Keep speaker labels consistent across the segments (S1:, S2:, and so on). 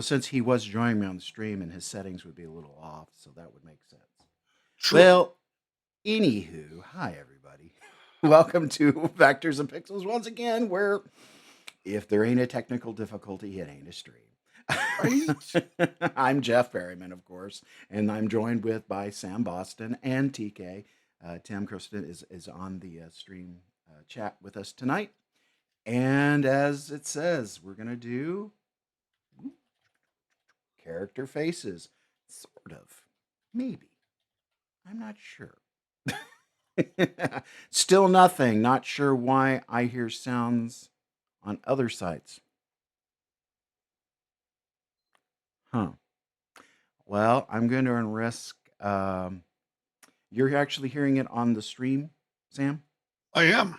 S1: Since he was joining me on the stream and his settings would be a little off, so that would make sense.
S2: True.
S1: Well, anywho, hi everybody. Welcome to Vectors and Pixels once again, where if there ain't a technical difficulty, it ain't a stream.
S2: Right?
S1: I'm Jeff Berryman, of course, and I'm joined by Sam Boston and TK. Tim Kristen is on the stream chat with us tonight. And as it says, we're going to do character faces. Sort of. Maybe. I'm not sure. Still nothing. Not sure why I hear sounds on other sites. Huh. Well, I'm going to risk. You're actually hearing it on the stream, Sam?
S2: I am.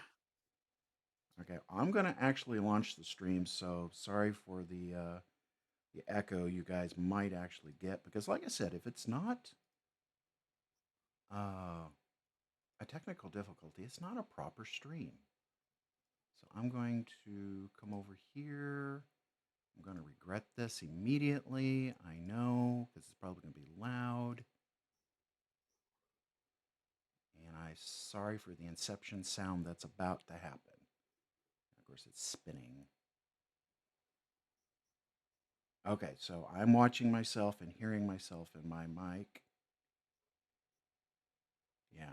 S1: Okay. I'm going to actually launch the stream, so sorry for the echo you guys might actually get, because like I said, if it's not a technical difficulty, it's not a proper stream. So I'm going to come over here. I'm going to regret this immediately. I know, because it's probably going to be loud. And I'm sorry for the inception sound that's about to happen. Of course, it's spinning. Okay, so I'm watching myself and hearing myself in my mic. Yeah,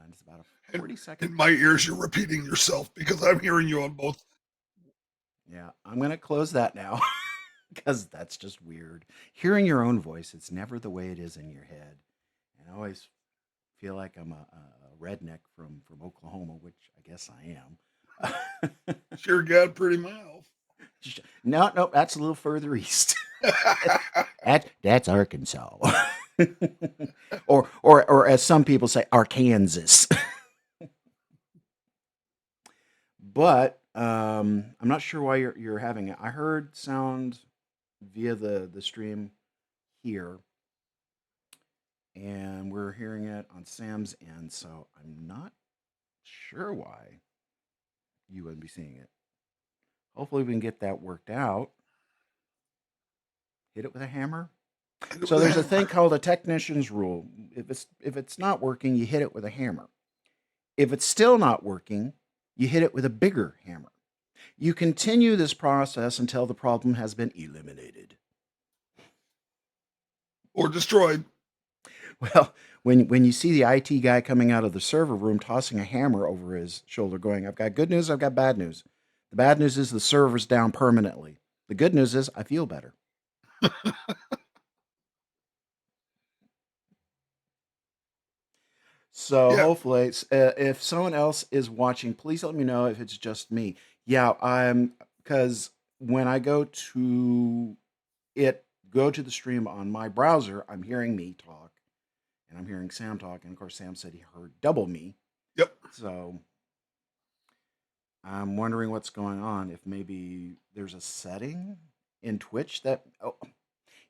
S1: it's about a 40-second.
S2: In my ears, you're repeating yourself because I'm hearing you on both.
S1: Yeah, I'm going to close that now because that's just weird. Hearing your own voice, it's never the way it is in your head. And I always feel like I'm a redneck from Oklahoma, which I guess I am.
S2: Sure got pretty mild.
S1: No, that's a little further east. That's Arkansas. or as some people say, Arkansas. But I'm not sure why you're having it. I heard sound via the stream here, and we're hearing it on Sam's end, so I'm not sure why you wouldn't be seeing it. Hopefully we can get that worked out. Hit it with a hammer. So there's a thing called a technician's rule. If it's not working, you hit it with a hammer. If it's still not working, you hit it with a bigger hammer. You continue this process until the problem has been eliminated.
S2: Or destroyed.
S1: Well, when you see the IT guy coming out of the server room tossing a hammer over his shoulder going, I've got good news, I've got bad news. The bad news is the server's down permanently. The good news is I feel better. So
S2: Yeah.
S1: hopefully, if someone else is watching, please let me know if it's just me. Yeah, because when I go to the stream on my browser, I'm hearing me talk, and I'm hearing Sam talk, and of course Sam said he heard double me.
S2: Yep.
S1: So I'm wondering what's going on. If maybe there's a setting in Twitch that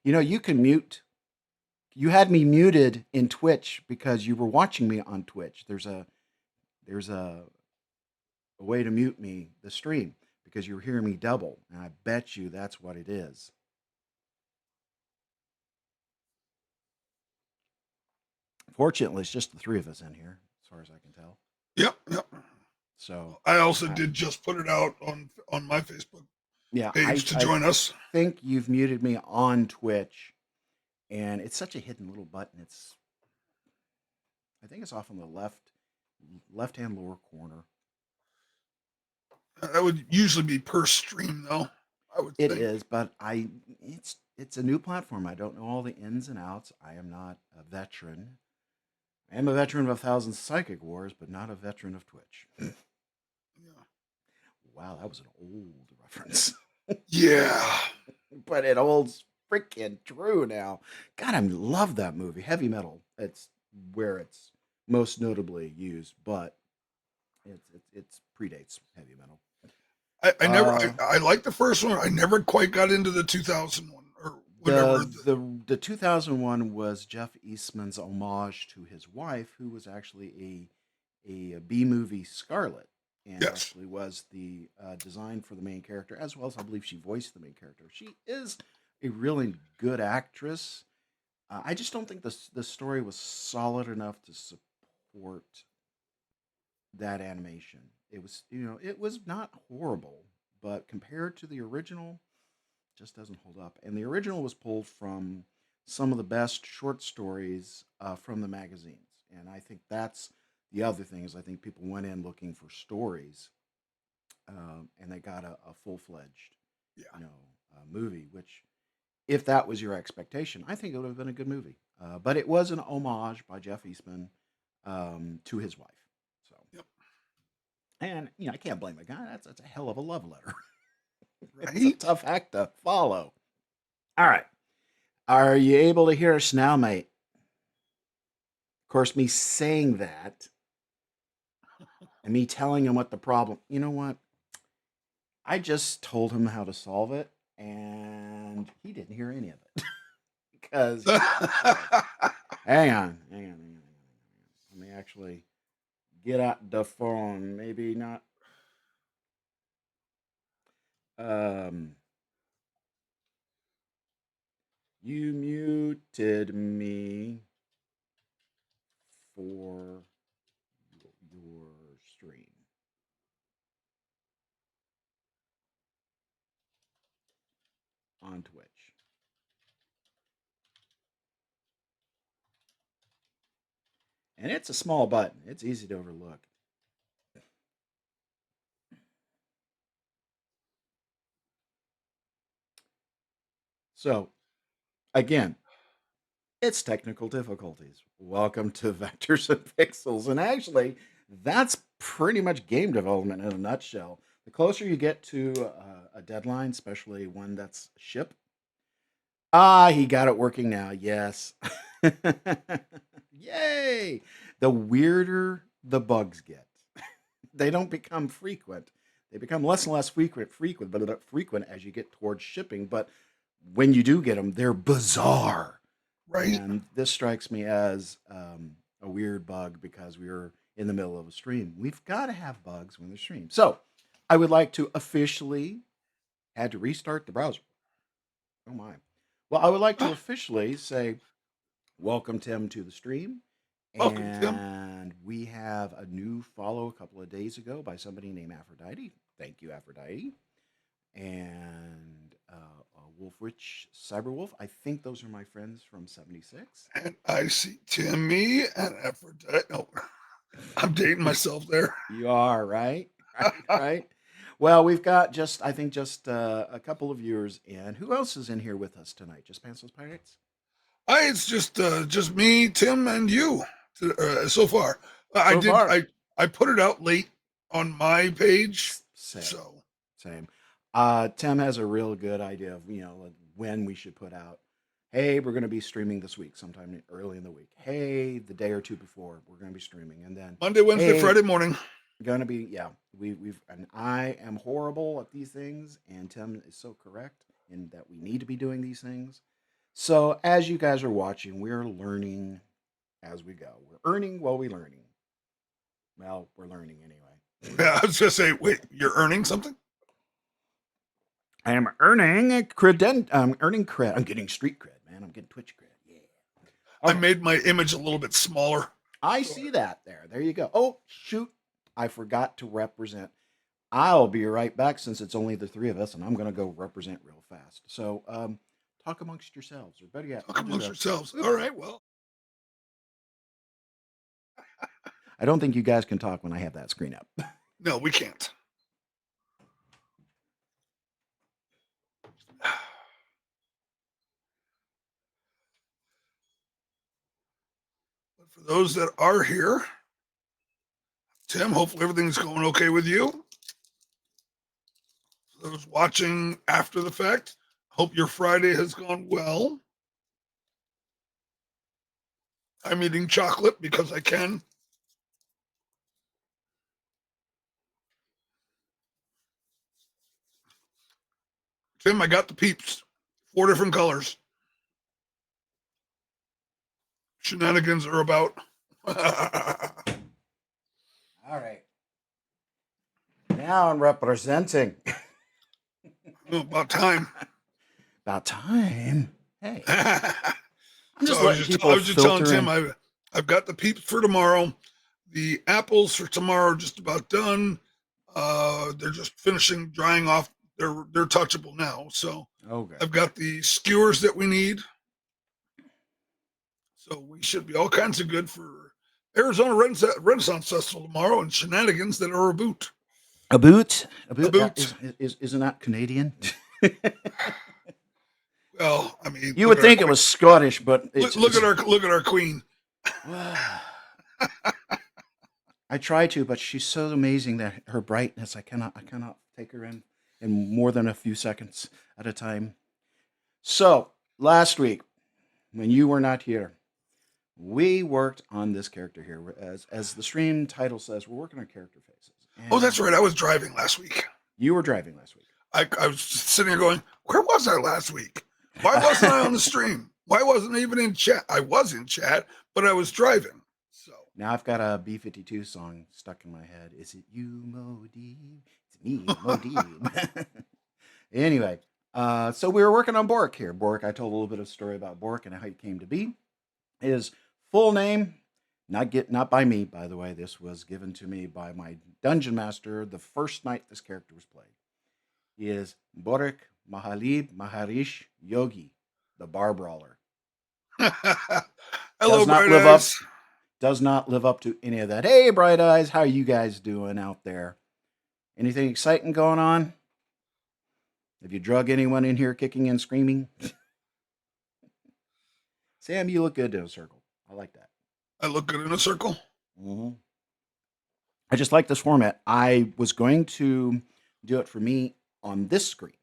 S1: you can mute. You had me muted in Twitch because you were watching me on Twitch. There's a way to mute me the stream because you're hearing me double, and I bet you that's what it is. Fortunately, it's just the three of us in here, as far as I can tell.
S2: Yep.
S1: So
S2: I also did just put it out on my Facebook page to join us.
S1: I think you've muted me on Twitch, and it's such a hidden little button. I think it's off on the left-hand lower corner.
S2: That would usually be per stream, though. I would
S1: It
S2: think.
S1: is, but it's a new platform. I don't know all the ins and outs. I am not a veteran. I am a veteran of 1,000 Psychic Wars, but not a veteran of Twitch.
S2: Yeah.
S1: Wow, that was an old reference.
S2: Yeah.
S1: But it holds freaking true now. God, I love that movie. Heavy Metal. It's where it's most notably used, but it predates Heavy Metal.
S2: I liked the first one. I never quite got into the 2001 or whatever.
S1: The 2001 was Jeff Eastman's homage to his wife, who was actually a B movie Scarlet, and actually was the design for the main character, as well as I believe she voiced the main character. She is a really good actress. I just don't think the story was solid enough to support that animation. It was, it was not horrible, but compared to the original, just doesn't hold up. And the original was pulled from some of the best short stories from the magazines, and I think that's the other thing is I think people went in looking for stories, and they got a full fledged,
S2: Yeah.
S1: you know, movie. Which, if that was your expectation, I think it would have been a good movie. But it was an homage by Jeff Eastman to his wife. So,
S2: Yep.
S1: and I can't blame the guy. That's a hell of a love letter. It's a
S2: Right.
S1: tough act to follow. All right. Are you able to hear us now, mate? Of course, me saying that and me telling him what the problem, you know what? I just told him how to solve it, and he didn't hear any of it. Because, hang on, hang on, hang on, hang on. Let me actually get out the phone. Maybe not. Um, you muted me for your stream on Twitch. And it's a small button. It's easy to overlook. So, again, it's technical difficulties. Welcome to Vectors and Pixels. And actually, that's pretty much game development in a nutshell. The closer you get to a deadline, especially one that's ship, he got it working now. Yes. Yay. The weirder the bugs get, they don't become frequent. They become less and less frequent as you get towards shipping. But when you do get them, they're bizarre.
S2: Right.
S1: And this strikes me as a weird bug because we were in the middle of a stream. We've got to have bugs when we stream. So I would like to officially had to restart the browser. Oh my. Well, I would like to
S2: Ah,
S1: officially say welcome Tim to the stream.
S2: welcome, Tim.
S1: And we have a new follow a couple of days ago by somebody named Aphrodite. Thank you, Aphrodite. And Wolfrich Cyberwolf. I think those are my friends from 76.
S2: And I see Timmy and Aphrodite. No, I'm dating myself there.
S1: You are, right? Right, right. Well, we've got I think, just a couple of viewers in. Who else is in here with us tonight? Just Pantsless Pirates?
S2: It's just me, Tim, and you so far. I
S1: So
S2: did.
S1: far,
S2: I put it out late on my page,
S1: same,
S2: so
S1: same. Tim has a real good idea of, like, when we should put out. Hey, we're going to be streaming this week, sometime early in the week. Hey, the day or two before, we're going to be streaming, and then,
S2: Monday, Wednesday,
S1: hey,
S2: Friday morning.
S1: gonna be, yeah. And I am horrible at these things, and Tim is so correct in that we need to be doing these things. So as you guys are watching, we're learning as we go. We're earning while we're learning. Well, we're learning anyway.
S2: Yeah, I was just say, wait, you're earning something?
S1: I am earning a cred. I'm earning cred. I'm getting street cred, man. I'm getting Twitch cred. Yeah.
S2: I
S1: Okay.
S2: made my image a little bit smaller.
S1: I
S2: So
S1: see that there. There you go. Oh shoot! I forgot to represent. I'll be right back since it's only the three of us, and I'm going to go represent real fast. So, talk amongst yourselves, or better yet,
S2: talk
S1: I'll do
S2: amongst
S1: the.
S2: yourselves.
S1: Whoop.
S2: All right, well,
S1: I don't think you guys can talk when I have that screen up.
S2: no, we can't. But for those that are here, Tim, hopefully everything's going okay with you. For those watching after the fact, hope your Friday has gone well. I'm eating chocolate because I can. Tim, I got the peeps. 4 different colors. Shenanigans are about.
S1: All right. Now I'm representing.
S2: About time.
S1: About time. Hey, I'm
S2: So
S1: just
S2: I was
S1: letting
S2: just I
S1: people
S2: was just telling
S1: filter
S2: Tim
S1: in.
S2: I've got the peeps for tomorrow. The apples for tomorrow are just about done. They're just finishing drying off. They're touchable now. So
S1: Okay.
S2: I've got the skewers that we need. So we should be all kinds of good for Arizona Renaissance Festival tomorrow and shenanigans that are a boot.
S1: A boot? A
S2: A
S1: boot?
S2: boot.
S1: Isn't that Canadian?
S2: Well, I mean,
S1: You
S2: look
S1: would
S2: at our
S1: think it
S2: queen.
S1: was Scottish, but
S2: Look at our queen.
S1: I try to, but she's so amazing that her brightness, I cannot take her in more than a few seconds at a time. So last week, when you were not here, we worked on this character here. As the stream title says, we're working on character faces.
S2: Oh, that's
S1: And
S2: right. I was driving last week.
S1: you were driving last week.
S2: I was sitting here going, where was I last week? Why wasn't I on the stream? Why wasn't I even in chat? I was in chat, but I was driving. So
S1: Now I've got a B-52 song stuck in my head. Is it you, Modeeb? It's me, Modeeb. Anyway, so we were working on Bork here. Bork, I told a little bit of story about Bork and how he came to be. His full name, not by me, by the way. This was given to me by my dungeon master the first night this character was played. He is Bork Mahalib Maharish Yogi, the bar brawler.
S2: hello, Bright
S1: Live up.
S2: Eyes.
S1: Does not live up to any of that. Hey, Bright Eyes, how are you guys doing out there? Anything exciting going on? Have you drug anyone in here kicking and screaming? Sam, you look good in a circle. I like that.
S2: I look good in a circle.
S1: Mm-hmm. I just like this format. I was going to do it for me on this screen.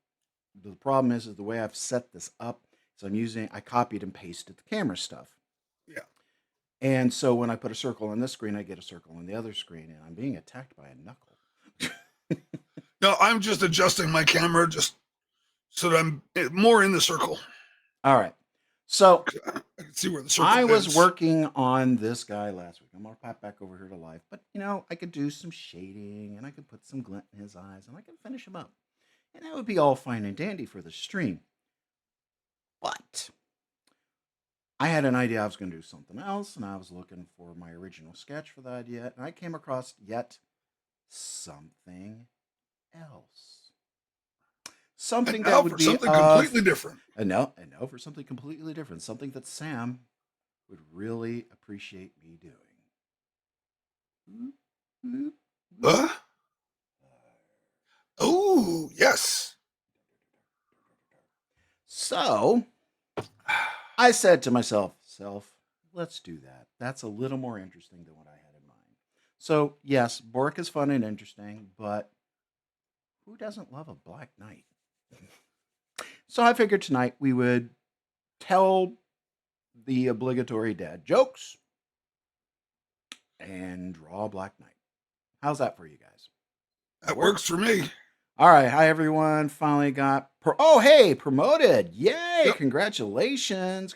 S1: The problem is the way I've set this up. So I copied and pasted the camera stuff.
S2: Yeah.
S1: And so when I put a circle on this screen, I get a circle on the other screen, and I'm being attacked by a knuckle.
S2: No, I'm just adjusting my camera just so that I'm more in the circle.
S1: All right. So
S2: I can see where the circle
S1: I was
S2: is.
S1: working on this guy last week. I'm going to pop back over here to life. But, I could do some shading, and I could put some glint in his eyes, and I could finish him up. And that would be all fine and dandy for the stream. But I had an idea I was going to do something else, and I was looking for my original sketch for the idea, and I came across yet something else. Something
S2: and
S1: that
S2: now
S1: would
S2: for
S1: be
S2: something completely different.
S1: And now for something completely different, something that Sam would really appreciate me doing.
S2: Oh, yes.
S1: So I said to myself, let's do that. That's a little more interesting than what I had in mind. So, yes, Bork is fun and interesting, but who doesn't love a Black Knight? So I figured tonight we would tell the obligatory dad jokes and draw a Black Knight. How's that for you guys?
S2: That works for me.
S1: All right. Hi, everyone. Finally got. Oh, hey, promoted. Yay.
S2: Yep.
S1: Congratulations.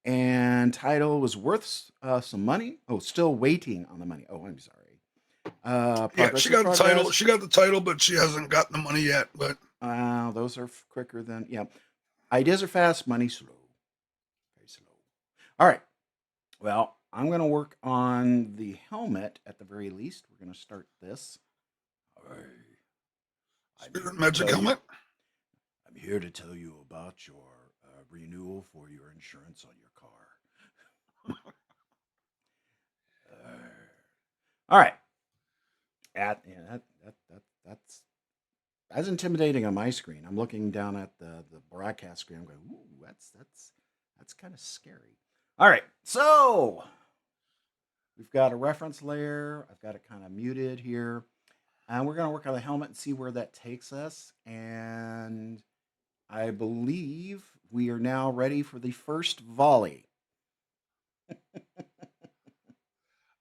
S1: And title was worth some money. Oh, still waiting on the money. Oh, I'm sorry.
S2: Yeah, she got the title. She got the title, but she hasn't gotten the money yet. But
S1: those are quicker than, yeah. Ideas are fast, money slow. Very slow. All right. Well, I'm going to work on the helmet at the very least. We're going to start this.
S2: Spirit Magic Helmet.
S1: I'm here to tell you about your renewal for your insurance on your car. All right. That's intimidating on my screen. I'm looking down at the broadcast screen. I'm going, ooh, that's kind of scary. All right, so we've got a reference layer. I've got it kind of muted here. And we're going to work on the helmet and see where that takes us. And I believe we are now ready for the first volley.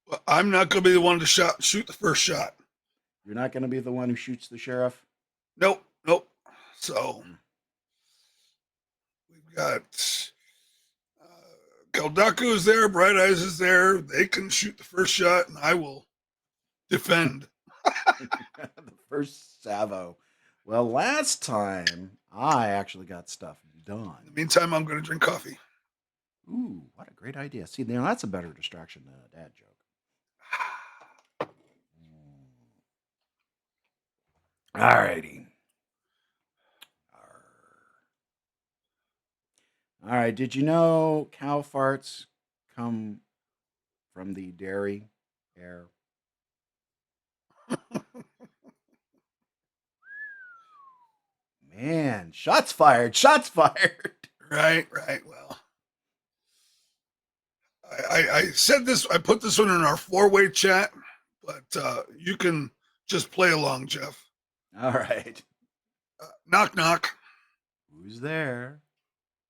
S2: Well, I'm not going to be the one to shoot the first shot.
S1: You're not going to be the one who shoots the sheriff?
S2: Nope. So we've got Keldaku is there, Bright Eyes is there. They can shoot the first shot, and I will defend.
S1: The first salvo. Well, last time I actually got stuff
S2: In the
S1: done.
S2: meantime, I'm going to drink coffee.
S1: Ooh, what a great idea. See, now that's a better distraction than a dad joke. All righty. All right. Did you know cow farts come from the dairy air? Man, shots fired. Shots fired.
S2: Right, right. Well, I said this, I put this one in our 4-way chat, but you can just play along, Jeff.
S1: All right.
S2: Knock, knock.
S1: Who's there?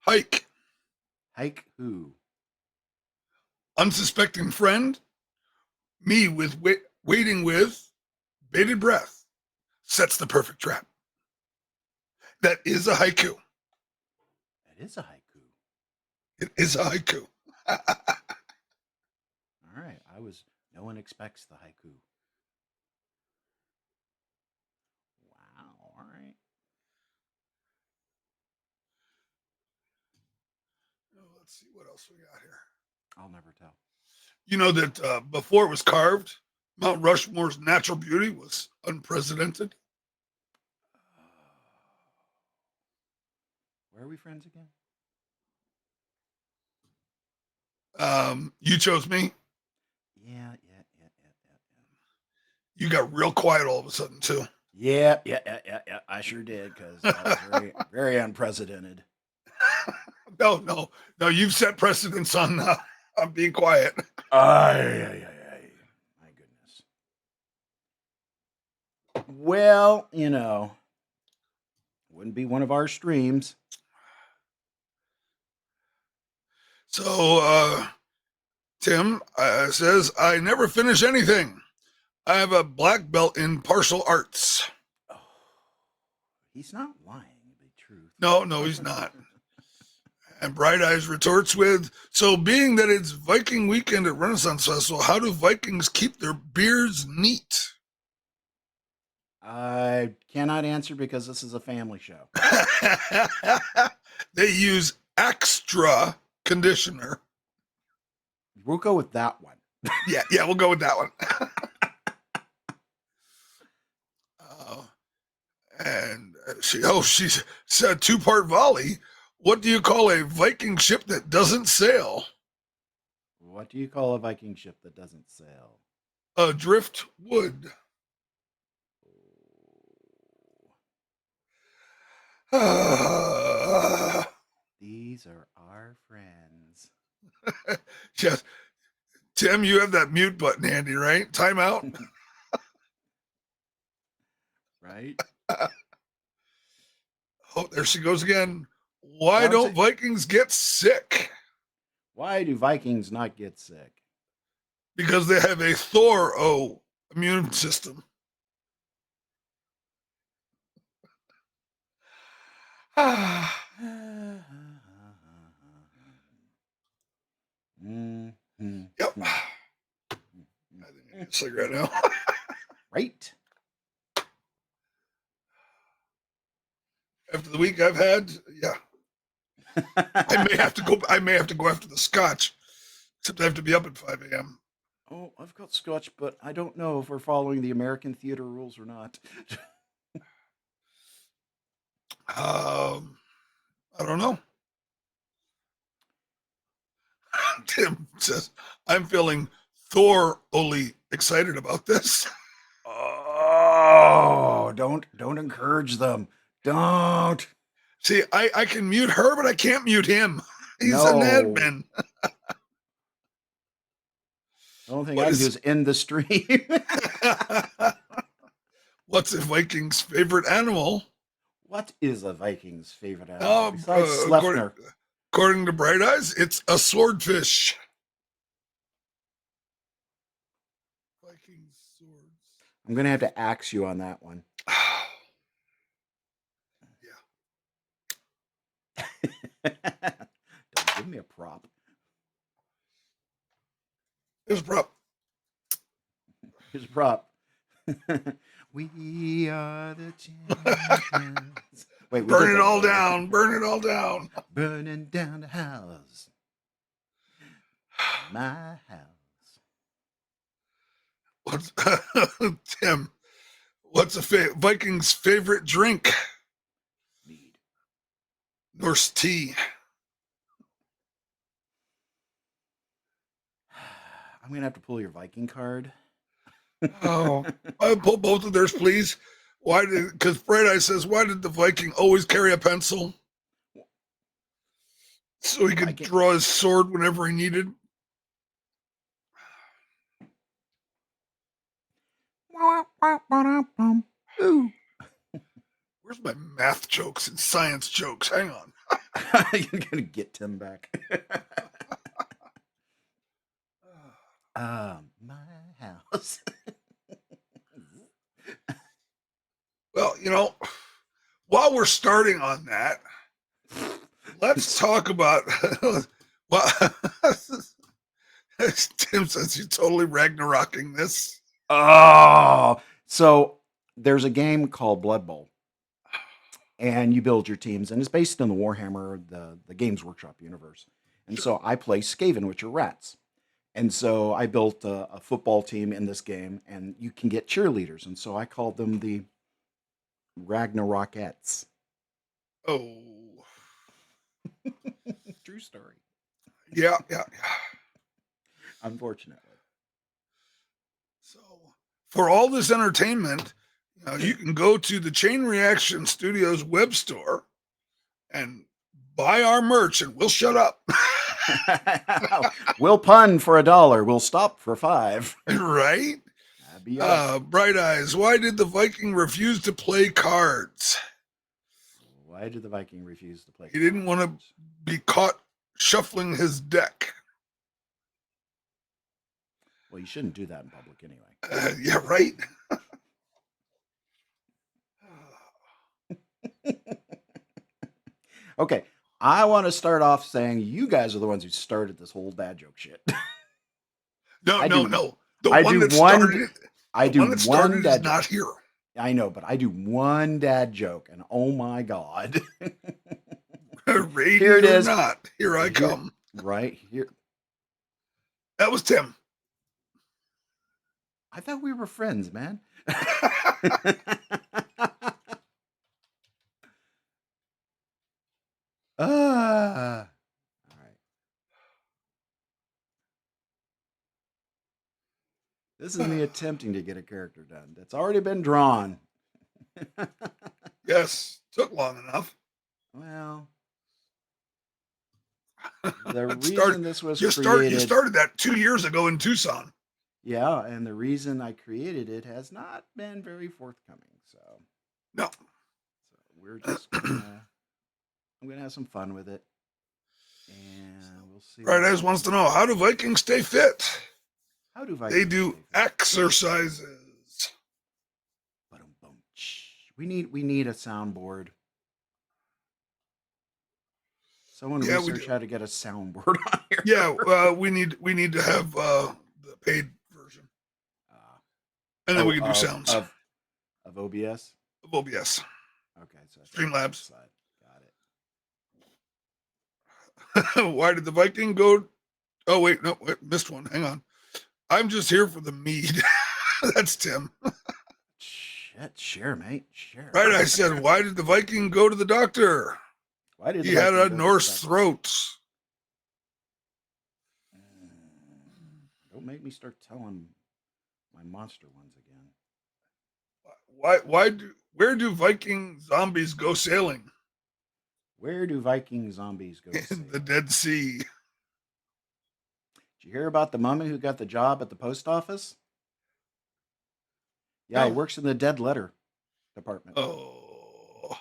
S2: Hike.
S1: Hike who?
S2: Unsuspecting friend. Me with waiting with bated breath. Sets the perfect trap. That is a haiku.
S1: It is a haiku.
S2: It is a haiku.
S1: All right. No one expects the haiku. Wow. All right.
S2: Let's see what else we got here.
S1: I'll never tell.
S2: You know that before it was carved, Mount Rushmore's natural beauty was unprecedented.
S1: Where are we friends again?
S2: You chose me.
S1: Yeah.
S2: You got real quiet all of a sudden too.
S1: Yeah. I sure did because that was very, very unprecedented.
S2: No. You've set precedence on being quiet.
S1: Ay. My goodness. Well, wouldn't be one of our streams.
S2: So Tim says, I never finish anything. I have a black belt in partial arts.
S1: Oh, he's not lying. The truth.
S2: No, he's not. And Bright Eyes retorts with, so being that it's Viking weekend at Renaissance Festival, how do Vikings keep their beards neat?
S1: I cannot answer because this is a family show.
S2: They use extra conditioner.
S1: We'll go with that one.
S2: Yeah, we'll go with that one. And she said 2-part volley. What do you call a Viking ship that doesn't sail?
S1: What do you call a Viking ship that doesn't sail?
S2: A driftwood.
S1: These are our friends.
S2: Yes. Tim, you have that mute button handy, right? Time out.
S1: Right?
S2: Oh, there she goes again. Why don't Vikings get sick?
S1: Why do Vikings not get sick?
S2: Because they have a thorough immune system. Yep. I think I need a cigarette now.
S1: Right?
S2: After the week I've had, yeah. I may have to go after the scotch. Except I have to be up at 5 a.m.
S1: Oh, I've got scotch, but I don't know if we're following the American theater rules or not.
S2: I don't know. Tim says, I'm feeling thoroughly excited about this.
S1: Oh, don't encourage them. Don't.
S2: See, I can mute her, but I can't mute him. He's
S1: No.
S2: an admin.
S1: The only thing I can do is end the stream.
S2: What's a Viking's favorite animal?
S1: What is a Viking's favorite animal besides
S2: Sleipnir?
S1: Sleipnir?
S2: According to Bright Eyes, it's a swordfish. Viking's swords.
S1: I'm going to have to axe you on that one.
S2: Yeah.
S1: Don't give me a prop.
S2: Here's a prop.
S1: Here's a prop. We are the champions. Wait, we did
S2: Burn it
S1: that
S2: all
S1: already.
S2: down. Burn it all down.
S1: Burning down the house. My house.
S2: What's Tim? What's a Vikings' favorite drink?
S1: Mead.
S2: Norse tea.
S1: I'm gonna have to pull your Viking card.
S2: Oh, I pull both of theirs, please. Why did? Because Bright Eye says, why did the Viking always carry a pencil? So he could
S1: Viking.
S2: draw his sword whenever he needed.
S1: Ooh.
S2: Where's my math jokes and science jokes? Hang on.
S1: You're gonna get Tim back. My house.
S2: Well, while we're starting on that, let's talk about. Well, Tim says he's totally Ragnaroking this.
S1: Oh, so there's a game called Blood Bowl, and you build your teams, and it's based in the Warhammer, the Games Workshop universe. And so I play Skaven, which are rats. And so I built a football team in this game, and you can get cheerleaders. And so I called them the Ragnarokettes.
S2: Oh,
S1: True story.
S2: yeah.
S1: Unfortunately.
S2: So, for all this entertainment, you can go to the Chain Reaction Studios web store and buy our merch, and we'll shut up.
S1: We'll pun for $1. We'll stop for $5.
S2: Right?
S1: That'd be us.
S2: Bright Eyes, why did the Viking refuse to play cards?
S1: Why did the Viking refuse to play?
S2: He didn't want to be caught shuffling his deck.
S1: Well, you shouldn't do that in public anyway.
S2: Yeah, right?
S1: Okay, I want to start off saying you guys are the ones who started this whole dad joke shit.
S2: No. The
S1: I
S2: one
S1: do
S2: that
S1: one.
S2: started it,
S1: I
S2: the
S1: do
S2: one that started
S1: dad
S2: is not here.
S1: I know, but I do one dad joke, and oh my god,
S2: Rating
S1: here it
S2: or
S1: is.
S2: not, here I come.
S1: Right here.
S2: That was Tim.
S1: I thought we were friends, man. All right. This is me attempting to get a character done that's already been drawn.
S2: Yes, took long enough.
S1: Well, the reason this was
S2: You
S1: created.
S2: started that 2 years ago in Tucson.
S1: Yeah, and the reason I created it has not been very forthcoming. So
S2: No.
S1: So we're just gonna. I'm gonna have some fun with it, and we'll see.
S2: Right, Eyes wants to know, how do Vikings stay fit?
S1: How do Vikings?
S2: They do exercises.
S1: We need a soundboard. Someone research how to get a soundboard on here.
S2: Yeah, we need to have the paid version, and then we can do sounds
S1: of OBS.
S2: Of OBS.
S1: Okay, so
S2: Streamlabs.
S1: Got
S2: it. Why did the Viking go? Oh wait, no, missed one. Hang on. I'm just here for the mead. That's Tim.
S1: Shit, share, mate, share.
S2: Right, I said, why did the Viking go to the doctor?
S1: Why did
S2: he had a Norse throat?
S1: Don't make me start telling my monster ones again.
S2: Where do Viking zombies go sailing?
S1: Where do Viking zombies go sailing?
S2: In the Dead Sea.
S1: Did you hear about the mummy who got the job at the post office? Yeah, he works in the dead letter department.
S2: Oh.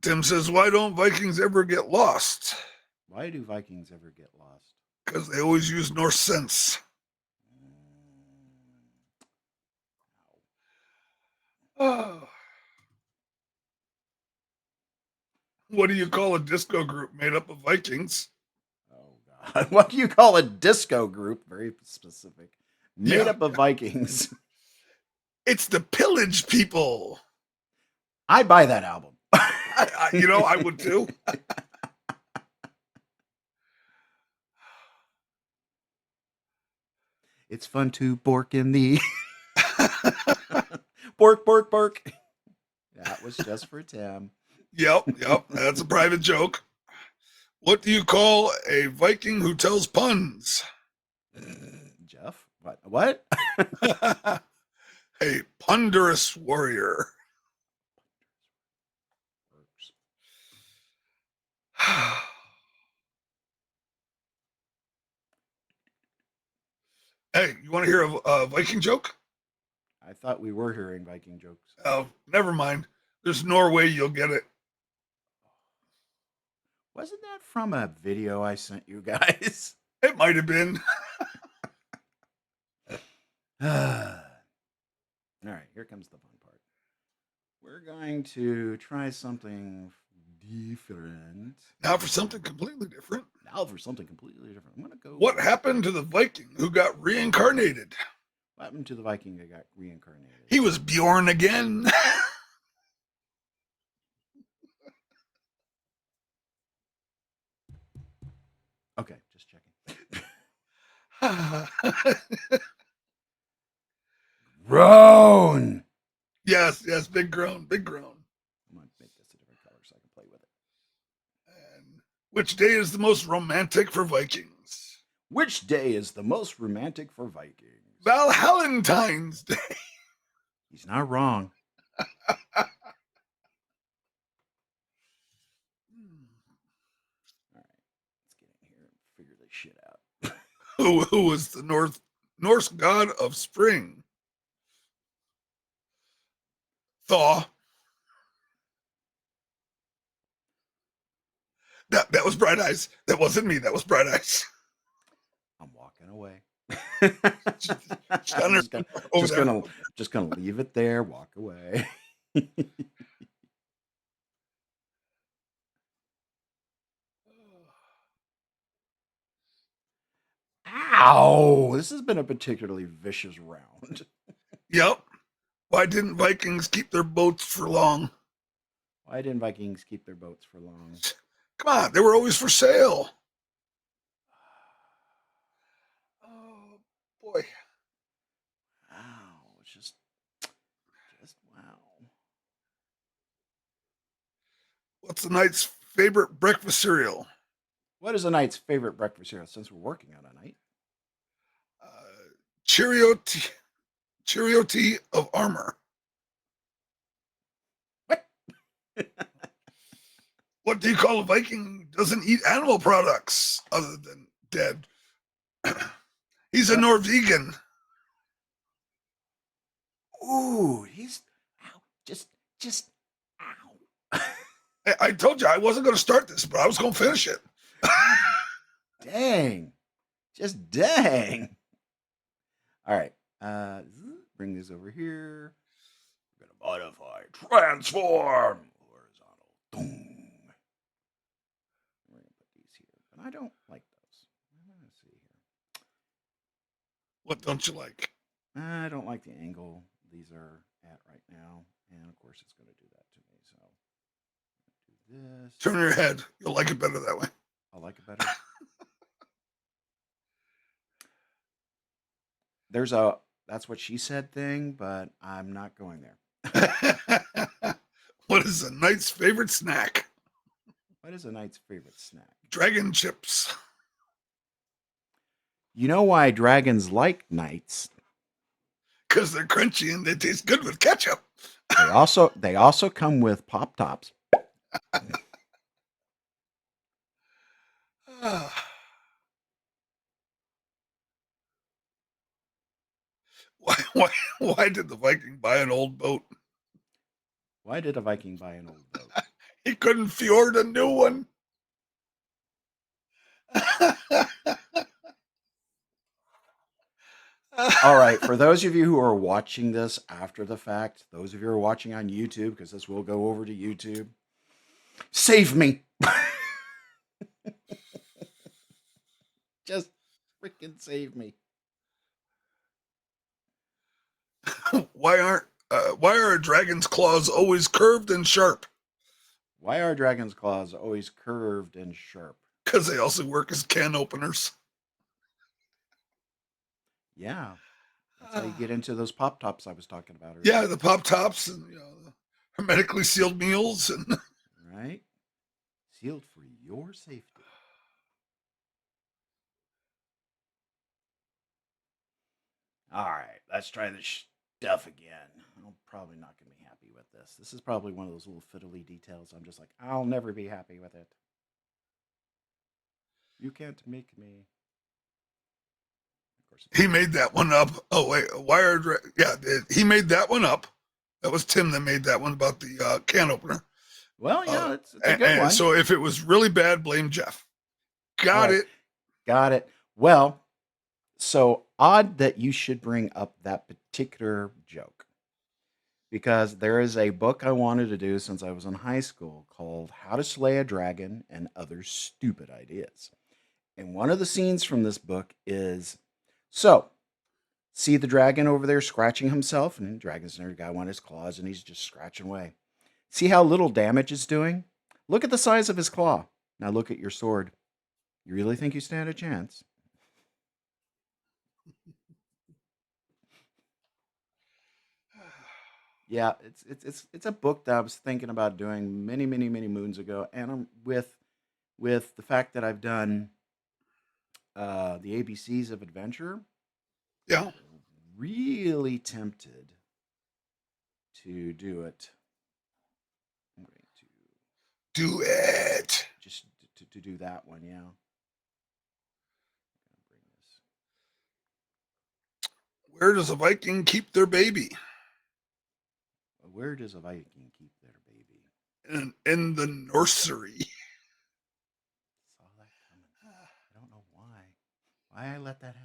S2: Tim says, why don't Vikings ever get lost?
S1: Why do Vikings ever get lost?
S2: Because they always use Norse sense. Oh. What do you call a disco group made up of Vikings?
S1: Oh, God. What do you call a disco group? Very specific. made
S2: Yeah.
S1: up of Vikings.
S2: It's the Pillage People.
S1: I buy that album.
S2: I would too.
S1: It's fun to bork in the bork, bork, bork. That was just for Tim.
S2: Yep. That's a private joke. What do you call a Viking who tells puns?
S1: Jeff, what?
S2: A ponderous warrior. Hey, you want to hear a Viking joke?
S1: I thought we were hearing Viking jokes.
S2: Oh, never mind. There's Norway, you'll get it.
S1: Wasn't that from a video I sent you guys?
S2: It might have been.
S1: All right, here comes the fun part. We're going to try something different.
S2: Now for something completely different.
S1: Now for something completely different. I'm going to go.
S2: What happened to the Viking who got reincarnated?
S1: What happened to the Viking that got reincarnated?
S2: He was Bjorn again.
S1: Okay, just checking. Groan.
S2: Yes, big groan.
S1: I'm going to make this a different color so I can play with it.
S2: And which day is the most romantic for Vikings?
S1: Which day is the most romantic for Vikings?
S2: Valentine's Day.
S1: He's not wrong. All right, let's get in here and figure this shit out.
S2: Who was the Norse god of spring? Thaw. That was Bright Eyes. That wasn't me. That was Bright Eyes.
S1: I'm walking away. Just gonna leave it there. Walk away. Ow! This has been a particularly vicious round.
S2: Yep. Why didn't Vikings keep their boats for long?
S1: Why didn't Vikings keep their boats for long?
S2: Come on, they were always for sale. Oh boy!
S1: Wow! Just wow.
S2: What's the knight's favorite breakfast cereal?
S1: What is a knight's favorite breakfast cereal? Since we're working on a night,
S2: Cheerio tea of armor.
S1: what?
S2: What do you call a Viking who doesn't eat animal products other than dead? He's a Norwegian.
S1: Ooh, he's ow! Just ow!
S2: I told you I wasn't going to start this, but I was going to finish it.
S1: Dang! Just dang! All right, bring this over here. We're gonna modify, transform, horizontal. Boom. We're gonna put these here, but I don't like those. Let's see here.
S2: What don't you like?
S1: I don't like the angle these are at right now, and of course it's going to do that to me. So do this.
S2: Turn your head. You'll like it better that way.
S1: I like it better. There's a that's what she said thing, but I'm not going there.
S2: What is a knight's favorite snack?
S1: What is a knight's favorite snack?
S2: Dragon chips.
S1: You know why dragons like knights?
S2: Because they're crunchy and they taste good with ketchup.
S1: They also come with pop tops.
S2: Why did the Viking buy an old boat?
S1: Why did a Viking buy an old boat?
S2: He couldn't fjord a new one.
S1: All right, for those of you who are watching this after the fact, those of you who are watching on YouTube, because this will go over to YouTube, save me. Just freaking save me.
S2: Why are a dragon's claws always curved and sharp?
S1: Why are dragon's claws always curved and sharp?
S2: Because they also work as can openers.
S1: Yeah, that's how you get into those pop tops I was talking about
S2: Yeah,
S1: earlier.
S2: the pop tops and the hermetically sealed meals and
S1: Right? Sealed for your safety. All right, let's try this stuff again. I'm probably not going to be happy with this. This is probably one of those little fiddly details. I'm just like, I'll never be happy with it. You can't make me. Of course,
S2: he made that one up. Oh wait, yeah, he made that one up. That was Tim that made that one about the can opener.
S1: well,
S2: Uh,
S1: yeah, it's a good
S2: and
S1: one.
S2: so if it was really bad, blame Jeff.
S1: All
S2: Got
S1: right,
S2: it.
S1: got it. Well, so odd that you should bring up that particular joke because there is a book I wanted to do since I was in high school called How to Slay a Dragon and Other Stupid Ideas. And one of the scenes from this book is so see the dragon over there scratching himself, and the dragon's near got one of his claws and he's just scratching away. See how little damage it's doing? Look at the size of his claw. Now look at your sword. You really think you stand a chance? Yeah, it's a book that I was thinking about doing many moons ago, and I'm with the fact that I've done the ABCs of Adventure.
S2: Yeah,
S1: Really tempted to do it. I'm going to
S2: do it.
S1: just to do that one. Yeah, I'm gonna bring this.
S2: Where does a Viking keep their baby?
S1: Where does a Viking keep their baby?
S2: In the nursery.
S1: Saw that coming. I don't know why. Why I let that happen.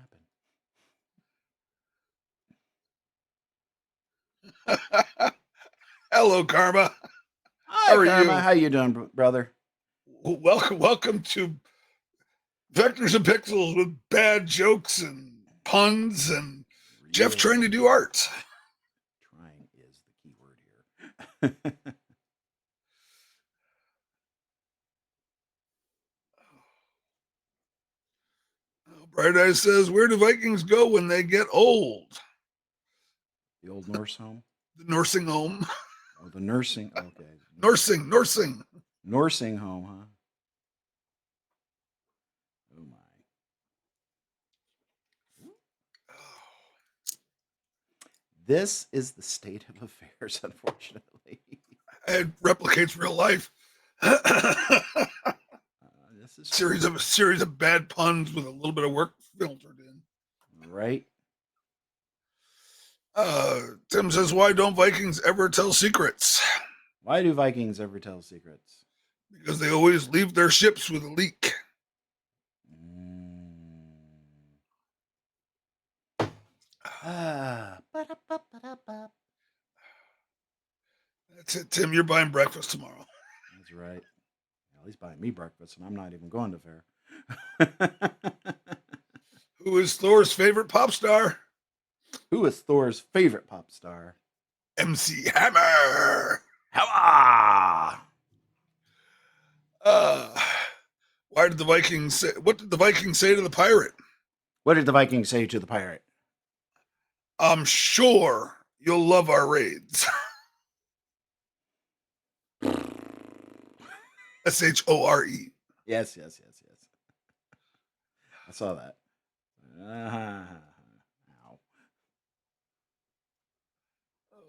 S2: Hello, Karma. How
S1: Hi,
S2: are
S1: Karma.
S2: you?
S1: How you doing, brother?
S2: Welcome to Vectors and Pixels with bad jokes and puns and Jeff
S1: Real
S2: trying to do art.
S1: trying is the key word here.
S2: Bright Eyes says, "Where do Vikings go when they get old?"
S1: The old Norse home.
S2: The nursing home.
S1: Oh, the nursing. Okay,
S2: Nursing.
S1: Norsing home, huh? Oh my. This is the state of affairs, unfortunately.
S2: It replicates real life.
S1: This is
S2: series
S1: true.
S2: of a series of bad puns with a little bit of work filtered in.
S1: Right?
S2: Tim says, "Why don't Vikings ever tell secrets?"
S1: Why do Vikings ever tell secrets?
S2: Because they always leave their ships with a leak.
S1: Mm. Ah. Ba-da-ba-ba-da-ba.
S2: That's it, Tim. You're buying breakfast tomorrow.
S1: That's right. Well, he's buying me breakfast, and I'm not even going to fair.
S2: Who is Thor's favorite pop star?
S1: Who is Thor's favorite pop star?
S2: MC Hammer.
S1: Hella!
S2: Uh, why did the Vikings say? What did the Vikings say to the pirate?
S1: What did the Vikings say to the pirate?
S2: I'm sure you'll love our raids. Shore.
S1: Yes. I saw that. Ow.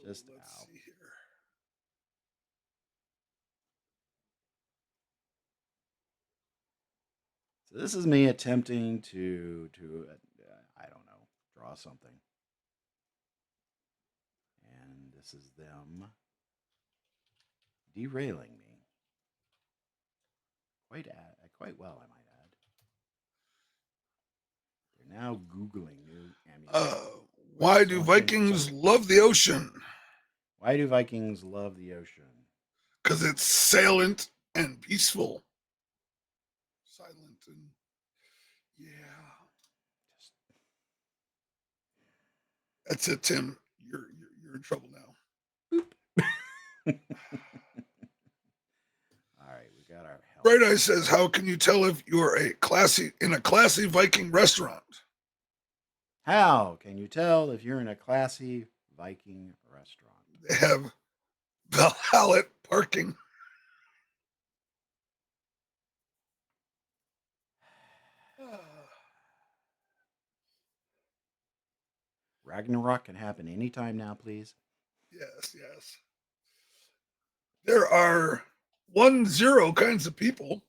S1: Just
S2: Let's
S1: ow.
S2: see here.
S1: So this is me attempting I don't know, draw something. And this is them derailing me. Quite well, I might add. They're now Googling new
S2: Uh,
S1: ammunition. Which
S2: why
S1: is
S2: do
S1: one thing
S2: Vikings love the ocean?
S1: Why do Vikings love the ocean?
S2: Because it's silent and peaceful. Silent and yeah.
S1: Just
S2: That's it, Tim. you're in trouble now.
S1: All right, we got our help.
S2: Bright Eye says, "How can you tell if you're in a classy Viking restaurant?
S1: How can you tell if you're in a classy Viking restaurant?
S2: They have Valhalla parking."
S1: Ragnarok can happen anytime now, please.
S2: Yes, yes. There are 10 kinds of people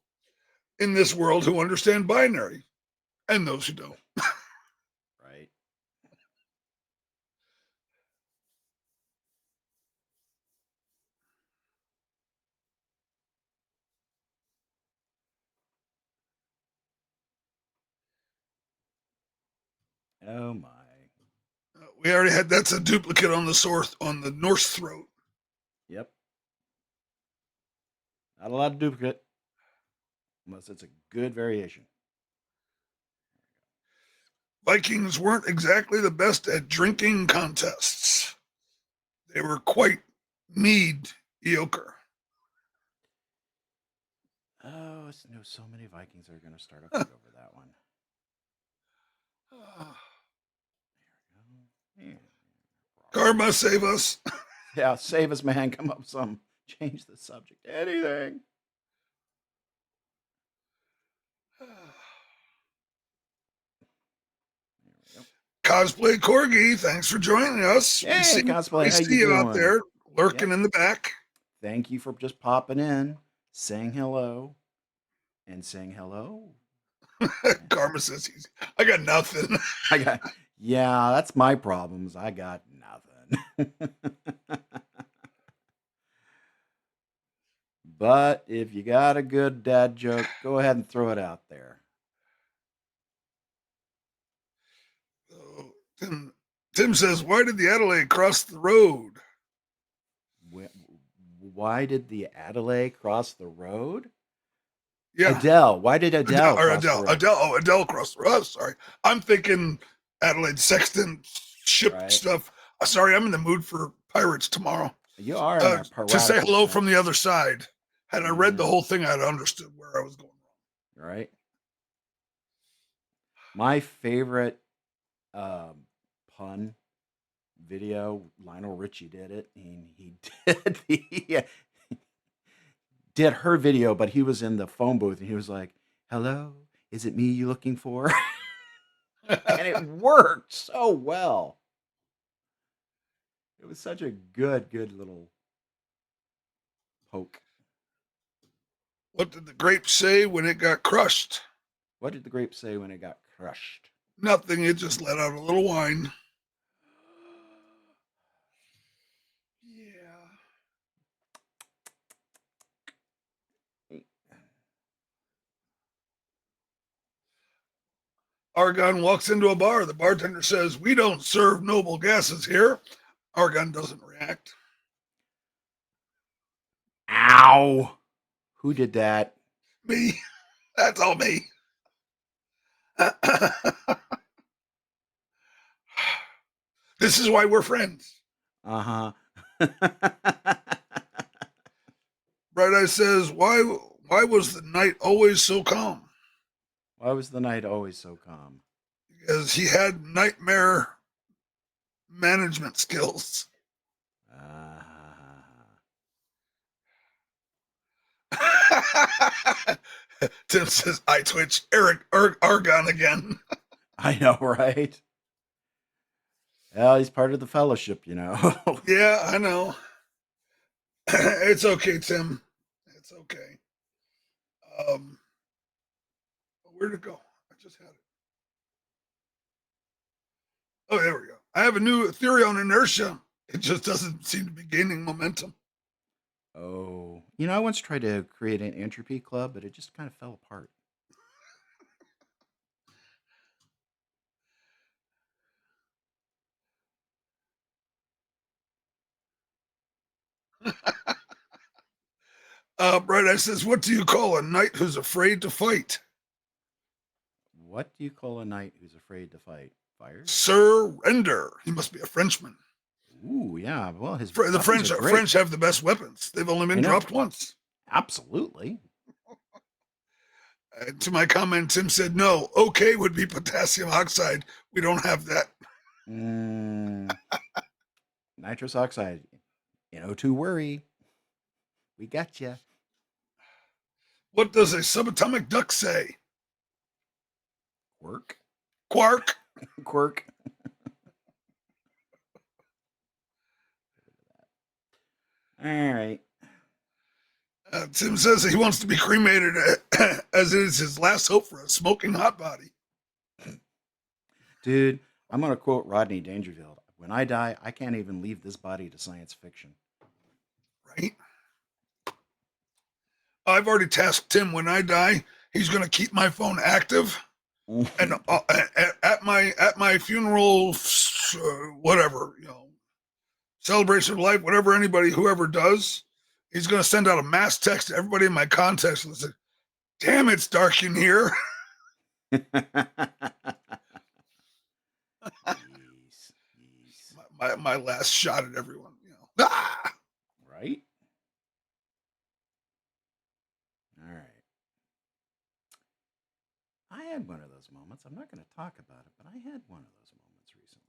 S2: in this world who understand binary, and those who don't.
S1: Right. Oh my.
S2: We already had that's a duplicate on the Norse throat.
S1: Yep. Not a lot of duplicate, unless it's a good variation.
S2: Vikings weren't exactly the best at drinking contests. They were quite mediocre.
S1: Oh, no, so many Vikings are going to start a fight over that one. There we go.
S2: Karma, save us.
S1: Yeah, save us, man. Come up with some. Change the subject. Anything.
S2: Cosplay Corgi, thanks for joining us.
S1: Hey, Cosplay,
S2: we
S1: how
S2: see
S1: you
S2: you out
S1: doing?
S2: there lurking
S1: Yep.
S2: in the back.
S1: Thank you for just popping in, saying hello, and saying hello.
S2: Karma says I got nothing.
S1: Yeah, that's my problems. I got nothing. But if you got a good dad joke, go ahead and throw it out there.
S2: Tim says, "Why did the Adelaide cross the road?"
S1: Why did the Adelaide cross the road?
S2: Yeah,
S1: Adele. Why did Adele cross the road?
S2: Adele crossed the road. Oh, sorry, I'm thinking Adelaide Sexton ship
S1: Right.
S2: stuff. Sorry, I'm in the mood for pirates tomorrow.
S1: You are in our
S2: To say hello
S1: piratical
S2: from the other side. Had I read the whole thing, I'd understood where I was going
S1: wrong. Right. My favorite pun video, Lionel Richie did it, and he did did her video, but he was in the phone booth and he was like, "Hello, is it me you looking for?" And it worked so well. It was such a good little poke.
S2: What did the grape say when it got crushed?
S1: What did the grape say when it got crushed?
S2: Nothing. It just let out a little wine. Yeah. Argon walks into a bar. The bartender says, "We don't serve noble gases here." Argon doesn't react.
S1: Ow! Who did that?
S2: Me. That's all me. This is why we're friends.
S1: Uh-huh.
S2: Bright Eye says, why was the night always so calm?
S1: Why was the night always so calm?
S2: Because he had nightmare management skills. Tim says, "I twitch." Eric Argon again.
S1: I know, right? Well, he's part of the fellowship, you know.
S2: Yeah, I know. It's okay, Tim. It's okay. Where'd it go? I just had it. Oh, there we go. I have a new theory on inertia. It just doesn't seem to be gaining momentum.
S1: Oh, you know, I once tried to create an entropy club, but it just kind of fell apart.
S2: Bright Eye says, "What do you call a knight who's afraid to fight?"
S1: What do you call a knight who's afraid to fight? Fire?
S2: Surrender. He must be a Frenchman.
S1: Ooh, yeah. Well, his
S2: The
S1: weapons are great.
S2: French have the best weapons. They've only
S1: I
S2: been
S1: know.
S2: dropped once.
S1: Absolutely.
S2: To my comment, Tim said, no, okay would be potassium oxide. We don't have that.
S1: Mm, nitrous oxide. NO2 worry. We got you.
S2: What does a subatomic duck say?
S1: Quirk.
S2: Quark.
S1: Quirk. All right.
S2: Tim says he wants to be cremated as it is his last hope for a smoking hot body.
S1: Dude, I'm going to quote Rodney Dangerfield. When I die, I can't even leave this body to science fiction.
S2: Right? I've already tasked Tim when I die, he's going to keep my phone active. And at my funeral, whatever, celebration of life, whatever whoever does, he's going to send out a mass text to everybody in my contacts and say, damn, it's dark in here.
S1: Jeez.
S2: My last shot at everyone, Ah!
S1: Right? All right. I had one of those moments. I'm not going to talk about it, but I had one of those moments recently.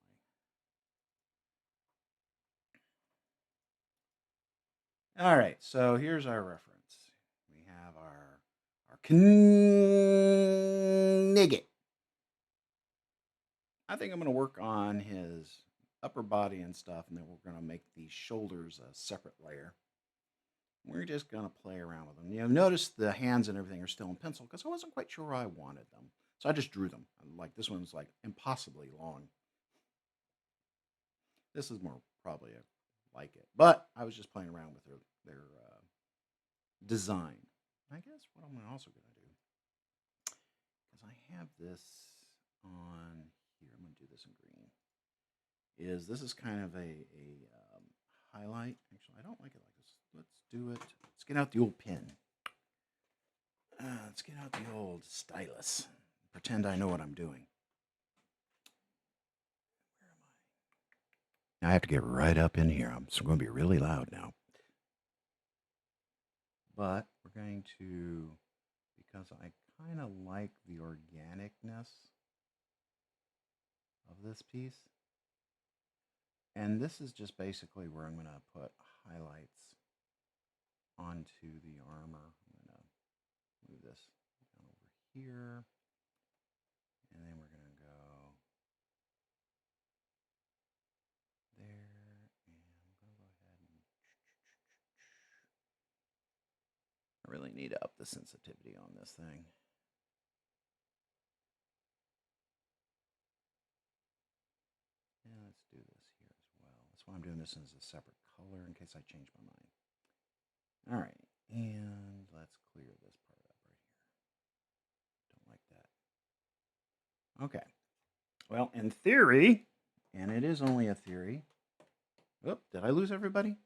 S1: All right. So here's our reference. We have our Knigget. I think I'm going to work on his upper body and stuff, and then we're going to make these shoulders a separate layer. We're just going to play around with them. Notice the hands and everything are still in pencil because I wasn't quite sure I wanted them. So I just drew them. Like this one's like impossibly long. This is more probably like it. But I was just playing around with their design. I guess what I'm also going to do, because I have this on here, I'm going to do this in green, this is kind of a highlight. Actually, I don't like it like this. Let's do it. Let's get out the old pen. Let's get out the old stylus. Pretend I know what I'm doing. Where am I? Now I have to get right up in here. I'm going to be really loud now. But we're going to, because I kind of like the organicness of this piece. And this is just basically where I'm going to put highlights onto the armor. I'm going to move this down over here. And then we're going to go there. And I'm going to go ahead and... I really need to up the sensitivity on this thing. And let's do this here as well. That's why I'm doing this as a separate color in case I change my mind. All right, and let's clear this part up right here. Don't like that. Okay. Well, in theory, and it is only a theory. Oop, did I lose everybody?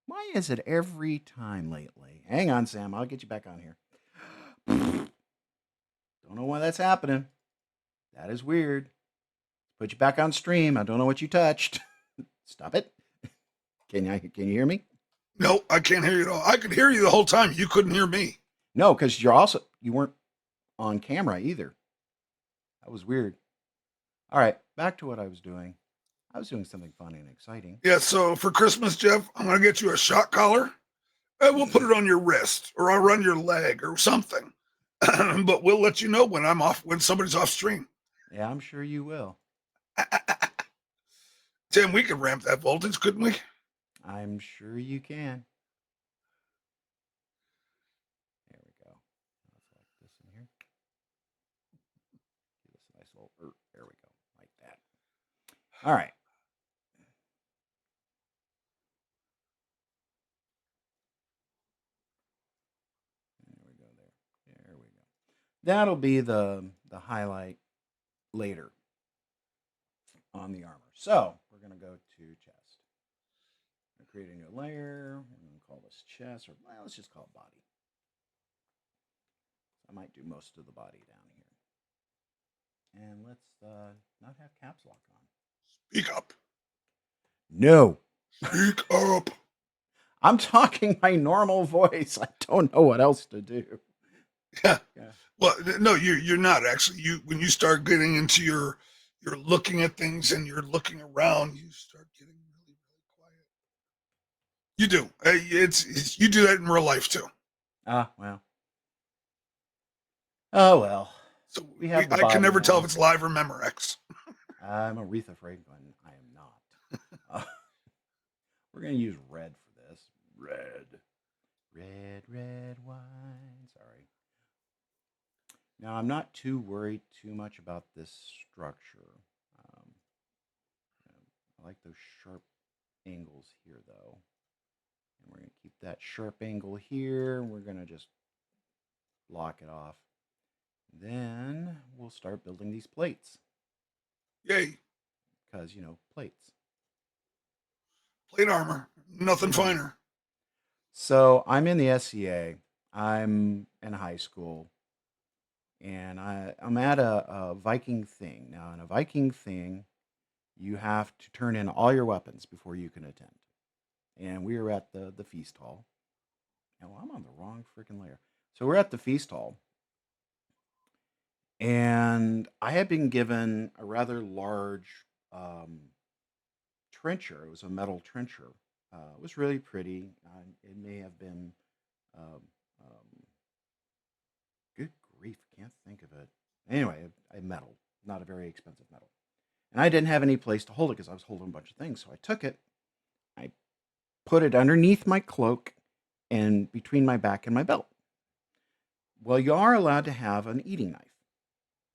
S1: Why is it every time lately? Hang on, Sam. I'll get you back on here. Don't know why that's happening. That is weird. Put you back on stream. I don't know what you touched. Stop it. Can you hear me?
S2: No, I can't hear you at all. I could hear you the whole time. You couldn't hear me.
S1: No, because you weren't on camera either. That was weird. All right, back to what I was doing. I was doing something fun and exciting.
S2: Yeah, so for Christmas, Jeff, I'm going to get you a shock collar. And we'll put it on your wrist or around your leg or something. But we'll let you know when somebody's off stream.
S1: Yeah, I'm sure you will.
S2: Tim, we could ramp that voltage, couldn't we?
S1: I'm sure you can. There we go. Let's like this in here. Give this a nice little, there we go, like that. All right. There we go. There we go. That'll be the highlight later on the armor. So we're gonna go to chest. I'm gonna create a new layer. We're gonna call this chest, or well, let's just call it body. I might do most of the body down here. And let's not have caps lock on.
S2: Speak up.
S1: No,
S2: Speak up.
S1: I'm talking my normal voice. I don't know what else to do.
S2: Yeah.
S1: Yeah.
S2: Well, no, you're not actually. You when you start getting into you're looking at things and you're looking around, you start getting really quiet. You do. It's you do that in real life too.
S1: Ah, well. Oh well.
S2: So
S1: We have the
S2: I can
S1: body
S2: never tell if
S1: now.
S2: it's live or Memorex.
S1: I'm Aretha Franklin. I am not. Uh, we're gonna use red for this. Red. Red, red wine. Sorry. Now I'm not too worried too much about this structure. Um, I like those sharp angles here, though. And we're gonna keep that sharp angle here. We're gonna just block it off. Then we'll start building these plates
S2: Yay.
S1: because plates.
S2: Plate armor. Nothing
S1: Plate armor.
S2: finer.
S1: So I'm in the SCA. I'm in high school, and I'm at a Viking thing now. In a Viking thing, you have to turn in all your weapons before you can attend. And we were at the feast hall. Oh, I'm on the wrong freaking layer. So we're at the feast hall, and I had been given a rather large um, trencher. It was a metal trencher. It was really pretty. It may have been, um, um, good grief, can't think of it. Anyway, a metal, not a very expensive metal. And I didn't have any place to hold it because I was holding a bunch of things. So I took it, I put it underneath my cloak and between my back and my belt. Well, you are allowed to have an eating knife.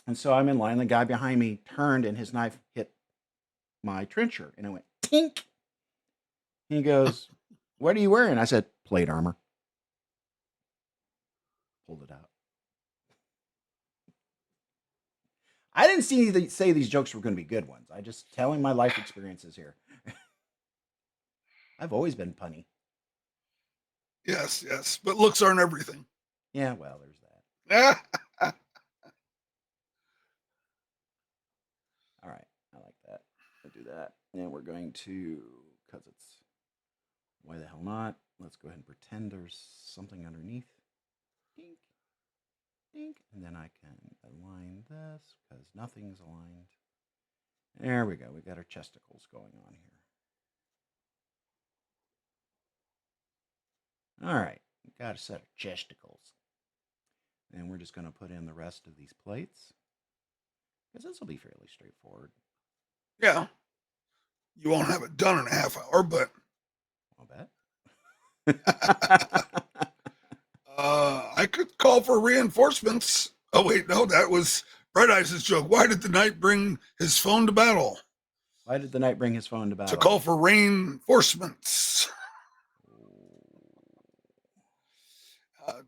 S1: And so I'm in line. The guy behind me turned and his knife hit my trencher. And it went tink. He goes, "What are you wearing?" I said, "Plate armor." Pulled it out. I didn't say these jokes were going to be good ones. I just telling my life experiences here. I've always been punny.
S2: Yes, yes. But looks aren't everything.
S1: Yeah, well, there's that.
S2: Ah,
S1: All right, I like that. We'll do that. And we're going to, because it's, why the hell not? Let's go ahead and pretend there's something underneath. Dink, dink. And then I can align this because nothing's aligned. There we go. We got our chesticles going on here. All right, got a set of chesticles. And we're just going to put in the rest of these plates because this will be fairly straightforward.
S2: yeah. You won't have it done in a half hour, but
S1: I'll bet.
S2: I could call for reinforcements. Oh wait, no, that was Bright Eyes' joke. Why did the knight bring his phone to battle?
S1: Why did the knight bring his phone to
S2: To
S1: battle?
S2: call for reinforcements.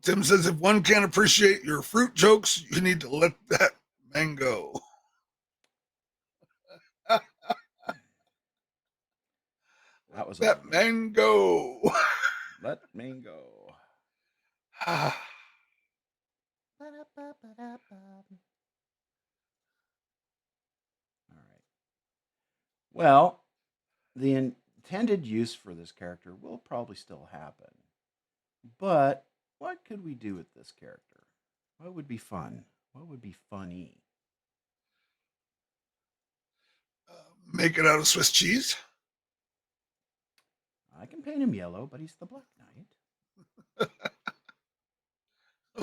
S2: Tim says if one can't appreciate your fruit jokes, you need to let that man go.
S1: That was a
S2: That
S1: moment.
S2: man go.
S1: Let me go. All right. Well, the intended use for this character will probably still happen. But what could we do with this character? What would be fun? What would be funny?
S2: Make it out of Swiss cheese.
S1: I can paint him yellow, but he's the Black Knight.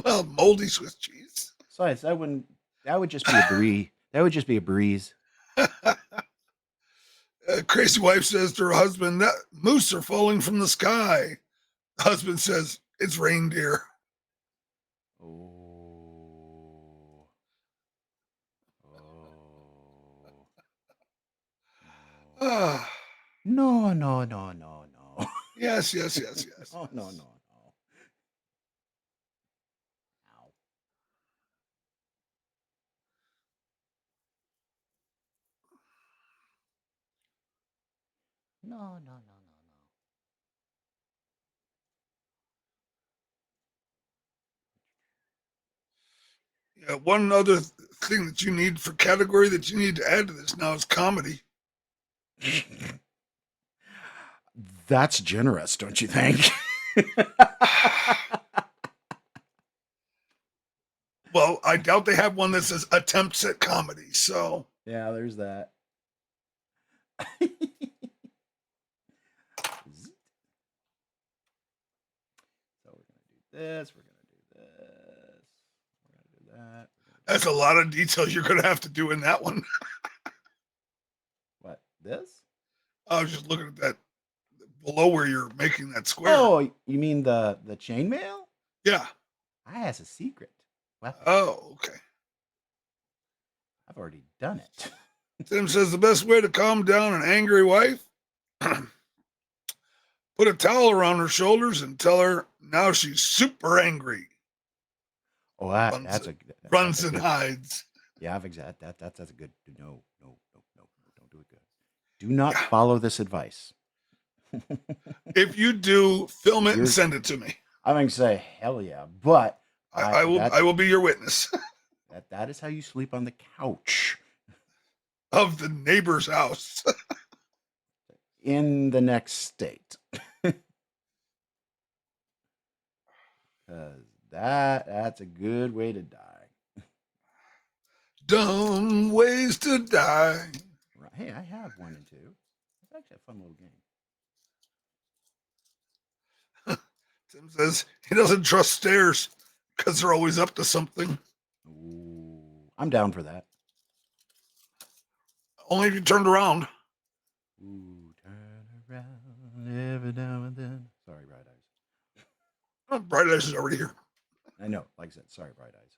S2: Well, moldy Swiss cheese.
S1: Besides, that would just be a breeze. That would just be a breeze.
S2: Crazy wife says to her husband, that moose are falling from the sky. The husband says, it's reindeer.
S1: Oh. Oh.
S2: Ah,
S1: No. No, no, no, no.
S2: yes, yes, yes, yes.
S1: No, no,
S2: yes.
S1: no, no. Ow. No, no, no, no, no.
S2: Yeah, one other thing that you need for category that you need to add to this now is comedy.
S1: That's generous, don't you think?
S2: Well, I doubt they have one that says attempts at comedy. So
S1: Yeah, there's that. So we're gonna do this. We're gonna do this. We're gonna do that.
S2: that's a lot of details you're going to have to do in that one.
S1: What? This?
S2: I was just looking at that below where you're making that square.
S1: Oh, you mean the chainmail?
S2: Yeah.
S1: I has a secret weapon.
S2: Oh, okay.
S1: I've already done it.
S2: Tim says the best way to calm down an angry wife, put a towel around her shoulders and tell her now she's super angry.
S1: Oh,
S2: Runs
S1: a
S2: and
S1: good.
S2: hides.
S1: Yeah, I've exact that's a good. No, no, no, no, no, don't do it good. Do not
S2: Yeah.
S1: follow this advice.
S2: If you do, film it and
S1: You're,
S2: send it to me.
S1: I'm going to say hell yeah, but
S2: I will be your witness
S1: that is how you sleep on the couch
S2: of the neighbor's house.
S1: in the next state. Because that's a good way to die.
S2: Dumb ways to die.
S1: Right. Hey, I have 1 and 2. It's actually a fun little game.
S2: Tim says he doesn't trust stairs because they're always up to something.
S1: Ooh, I'm down for that.
S2: Only if you turned around.
S1: Ooh, turn around every now and then. Sorry, Bright Eyes.
S2: Oh, Bright Eyes is already here.
S1: I know, like I said, sorry, Bright Eyes.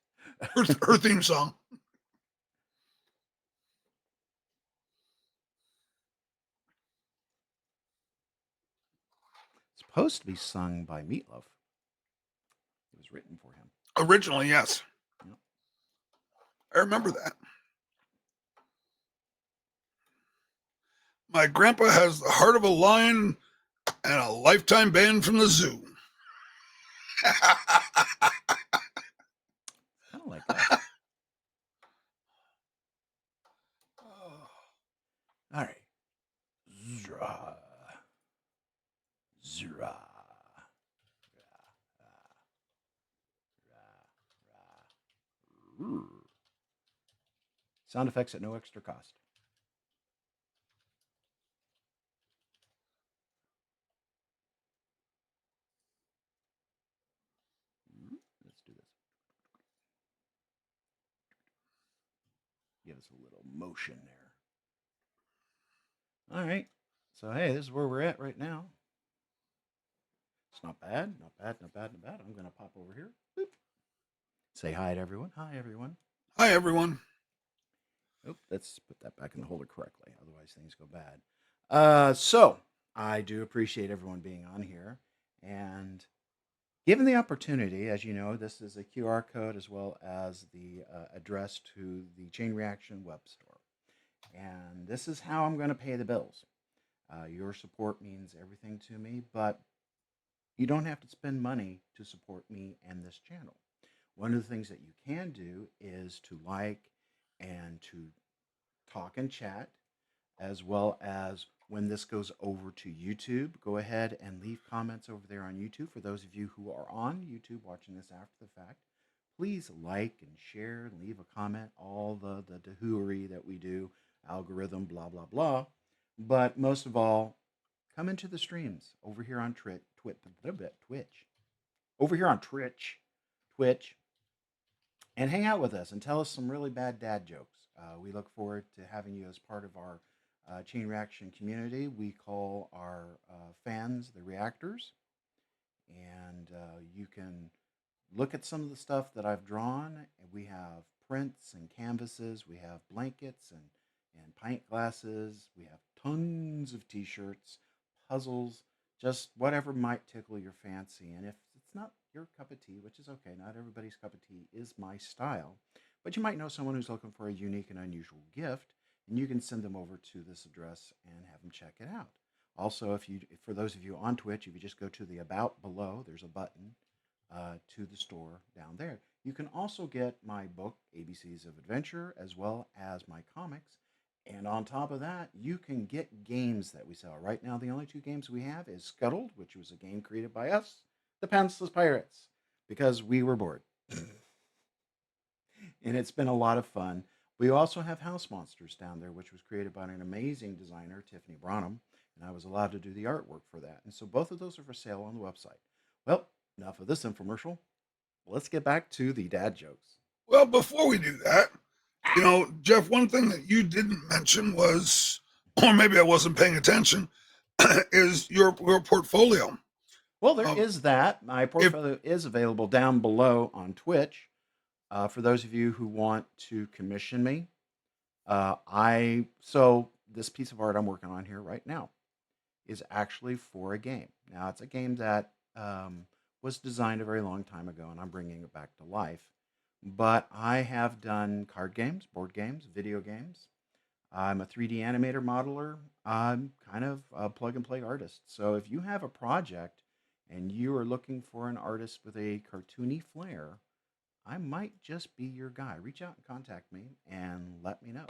S2: Her theme song.
S1: Supposed to be sung by Meatloaf. It was written for him.
S2: Originally, yes.
S1: Yep.
S2: I remember that. My grandpa has the heart of a lion and a lifetime ban from the zoo.
S1: Kind of like us. All right. Zra. Zra. Sound effects at no extra cost. Let's do this. Give us a little motion there. All right. So, hey, this is where we're at right now. It's not bad. Not bad. Not bad. Not bad. I'm going to pop over here. Boop. Say hi to everyone. Hi, everyone.
S2: Hi, everyone.
S1: Oh, let's put that back in the holder correctly. Otherwise, things go bad. So, I do appreciate everyone being on here. And given the opportunity, as you know, this is a QR code as well as the address to the Chain Reaction web store. And this is how I'm going to pay the bills. Your support means everything to me, but you don't have to spend money to support me and this channel. One of the things that you can do is to like and to talk and chat, as well as when this goes over to YouTube, go ahead and leave comments over there on YouTube. For those of you who are on YouTube watching this after the fact, please like and share and leave a comment, all the dehooery that we do, algorithm, blah, blah, blah. But most of all, come into the streams over here on Twitch. Over here on Twitch, and hang out with us and tell us some really bad dad jokes. We look forward to having you as part of our Chain Reaction community. We call our fans the reactors, and you can look at some of the stuff that I've drawn. We have prints and canvases, we have blankets and pint glasses, we have tons of t-shirts, puzzles, just whatever might tickle your fancy. And if it's not your cup of tea, which is okay, not everybody's cup of tea is my style, but you might know someone who's looking for a unique and unusual gift, and you can send them over to this address and have them check it out. Also, for those of you on Twitch, if you just go to the About below, there's a button to the store down there. You can also get my book, ABCs of Adventure, as well as my comics And on top of that, you can get games that we sell. Right now, the only two games we have is Scuttled, which was a game created by us, the Pantsless Pirates, because we were bored. And it's been a lot of fun. We also have House Monsters down there, which was created by an amazing designer, Tiffany Branham, and I was allowed to do the artwork for that. And so both of those are for sale on the website. Well, enough of this infomercial. Let's get back to the dad jokes.
S2: Well, before we do that, Jeff, one thing that you didn't mention was, or maybe I wasn't paying attention, is your portfolio.
S1: Well, there
S2: Um,
S1: is that. My
S2: if
S1: portfolio is available down below on Twitch. For those of you who want to commission me, so this piece of art I'm working on here right now is actually for a game. Now it's a game that was designed a very long time ago, and I'm bringing it back to life. But I have done card games, board games, video games. I'm a 3D animator modeler. I'm kind of a plug and play artist. So if you have a project and you are looking for an artist with a cartoony flair, I might just be your guy. Reach out and contact me and let me know.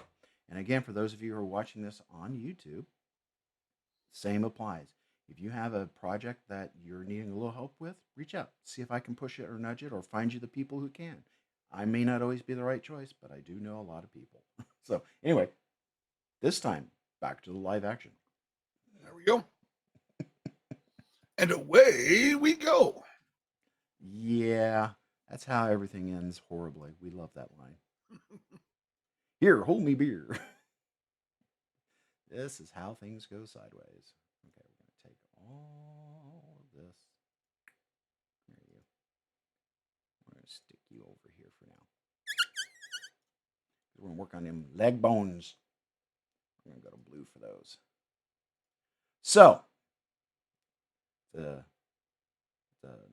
S1: And again, for those of you who are watching this on YouTube, same applies. If you have a project that you're needing a little help with, reach out. See if I can push it or nudge it or find you the people who can. I may not always be the right choice, but I do know a lot of people. So, anyway, this time, back to the live action.
S2: there we go, and away we go.
S1: Yeah, that's how everything ends horribly. We love that line. Here, hold me beer. This is how things go sideways. Okay, we're going to take all of this. There you go. We're going to stick you over here for now. We're going to work on them leg bones. I'm going to go to blue for those. So, the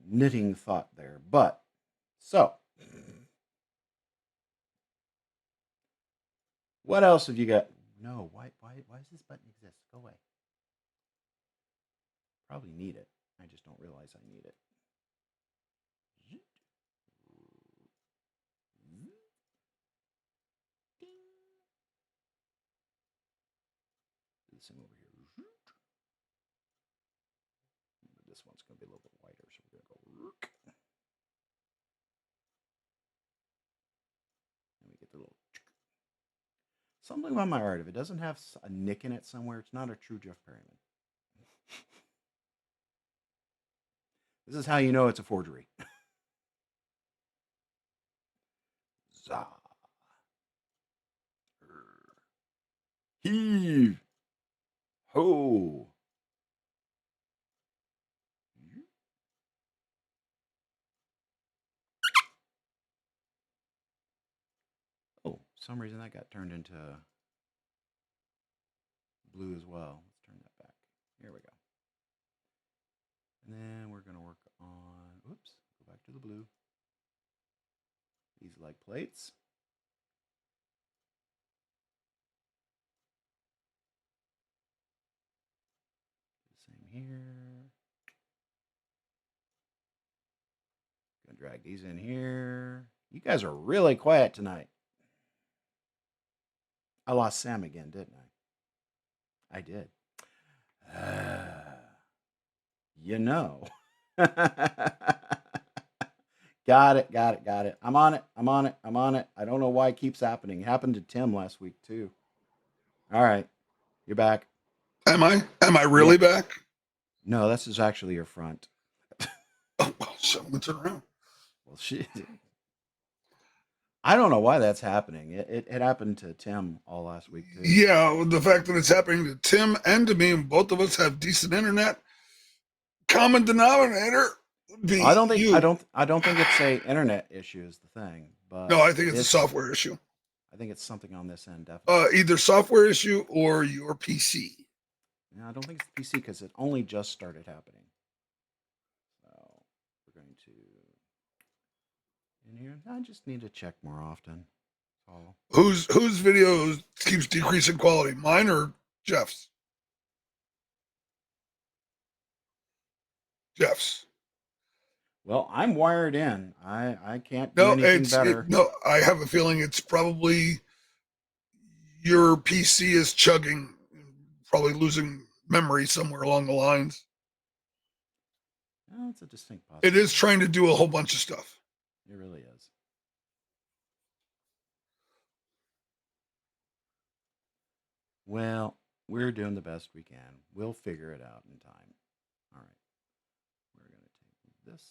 S1: knitting thought there. But, so, what else have you got? No, why does this button exist? Go away. Probably need it. I just don't realize I need it. This thing over here. This one's going to be a little bit wider, so we're going to go. And we get the little. Something about my art. If it doesn't have a nick in it somewhere, it's not a true Jeff Perryman. This is how you know it's a forgery. Zah. Heave. Ho. Oh, for some reason that got turned into blue as well. Let's turn that back. Here we go. And then we're going to work on, oops, go back to the blue. These leg plates. The same here. Gonna drag these in here. You guys are really quiet tonight. I lost Sam again, didn't I? I did. You know. Got it, got it, got it. I'm on it. I'm on it. I'm on it. I don't know why it keeps happening. It happened to Tim last week too. All right. You're back.
S2: Am I? Am I
S1: Yeah.
S2: really back?
S1: No, this is actually your front.
S2: Oh, well, so let's turn around.
S1: Well, shit. I don't know why that's happening. It happened to Tim all last week too.
S2: Yeah, the fact that it's happening to Tim and to me, and both of us have decent internet, common denominator would be
S1: I don't think
S2: you.
S1: I don't think it's a internet issue is the thing, but
S2: No, I think it's a software issue.
S1: I think it's something on this end, definitely.
S2: Either software issue or your PC.
S1: No, I don't think it's PC because it only just started happening. So we're going to in here. I just need to check more often. Oh.
S2: Whose video keeps decreasing quality? Mine or Jeff's? Jeff's.
S1: Well, I'm wired in. I can't do
S2: No,
S1: anything better.
S2: no. I have a feeling it's probably your PC is chugging, probably losing memory somewhere along the lines.
S1: Oh, it's a distinct possibility.
S2: It is trying to do a whole bunch of stuff.
S1: It really is. Well, we're doing the best we can. We'll figure it out in time. All right. We're going to take this,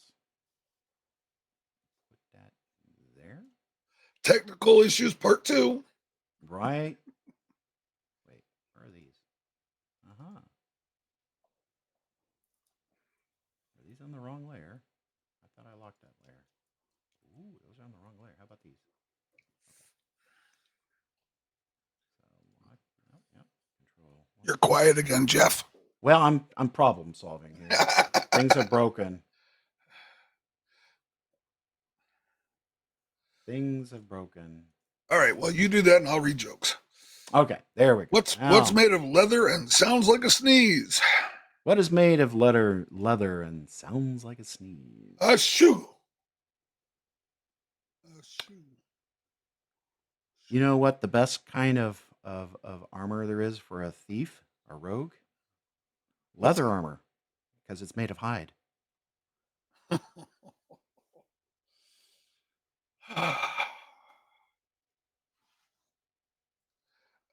S1: put that there.
S2: Technical issues part 2.
S1: Right. Wait, where are these? Uh-huh. Are these on the wrong layer? I thought I locked that layer. Ooh, those are on the wrong layer. How about these? Okay. So lock. Oh, yep. Control.
S2: You're quiet again, Jeff.
S1: Well, I'm problem solving here. Things are broken. Things have broken.
S2: All right, well, you do that and I'll read jokes.
S1: Okay, there we go.
S2: What's made of leather and sounds like a sneeze?
S1: What is made of leather and sounds like a sneeze?
S2: A shoe. A shoe.
S1: You know what the best kind of armor there is for a thief, a rogue? Leather armor, because it's made of hide.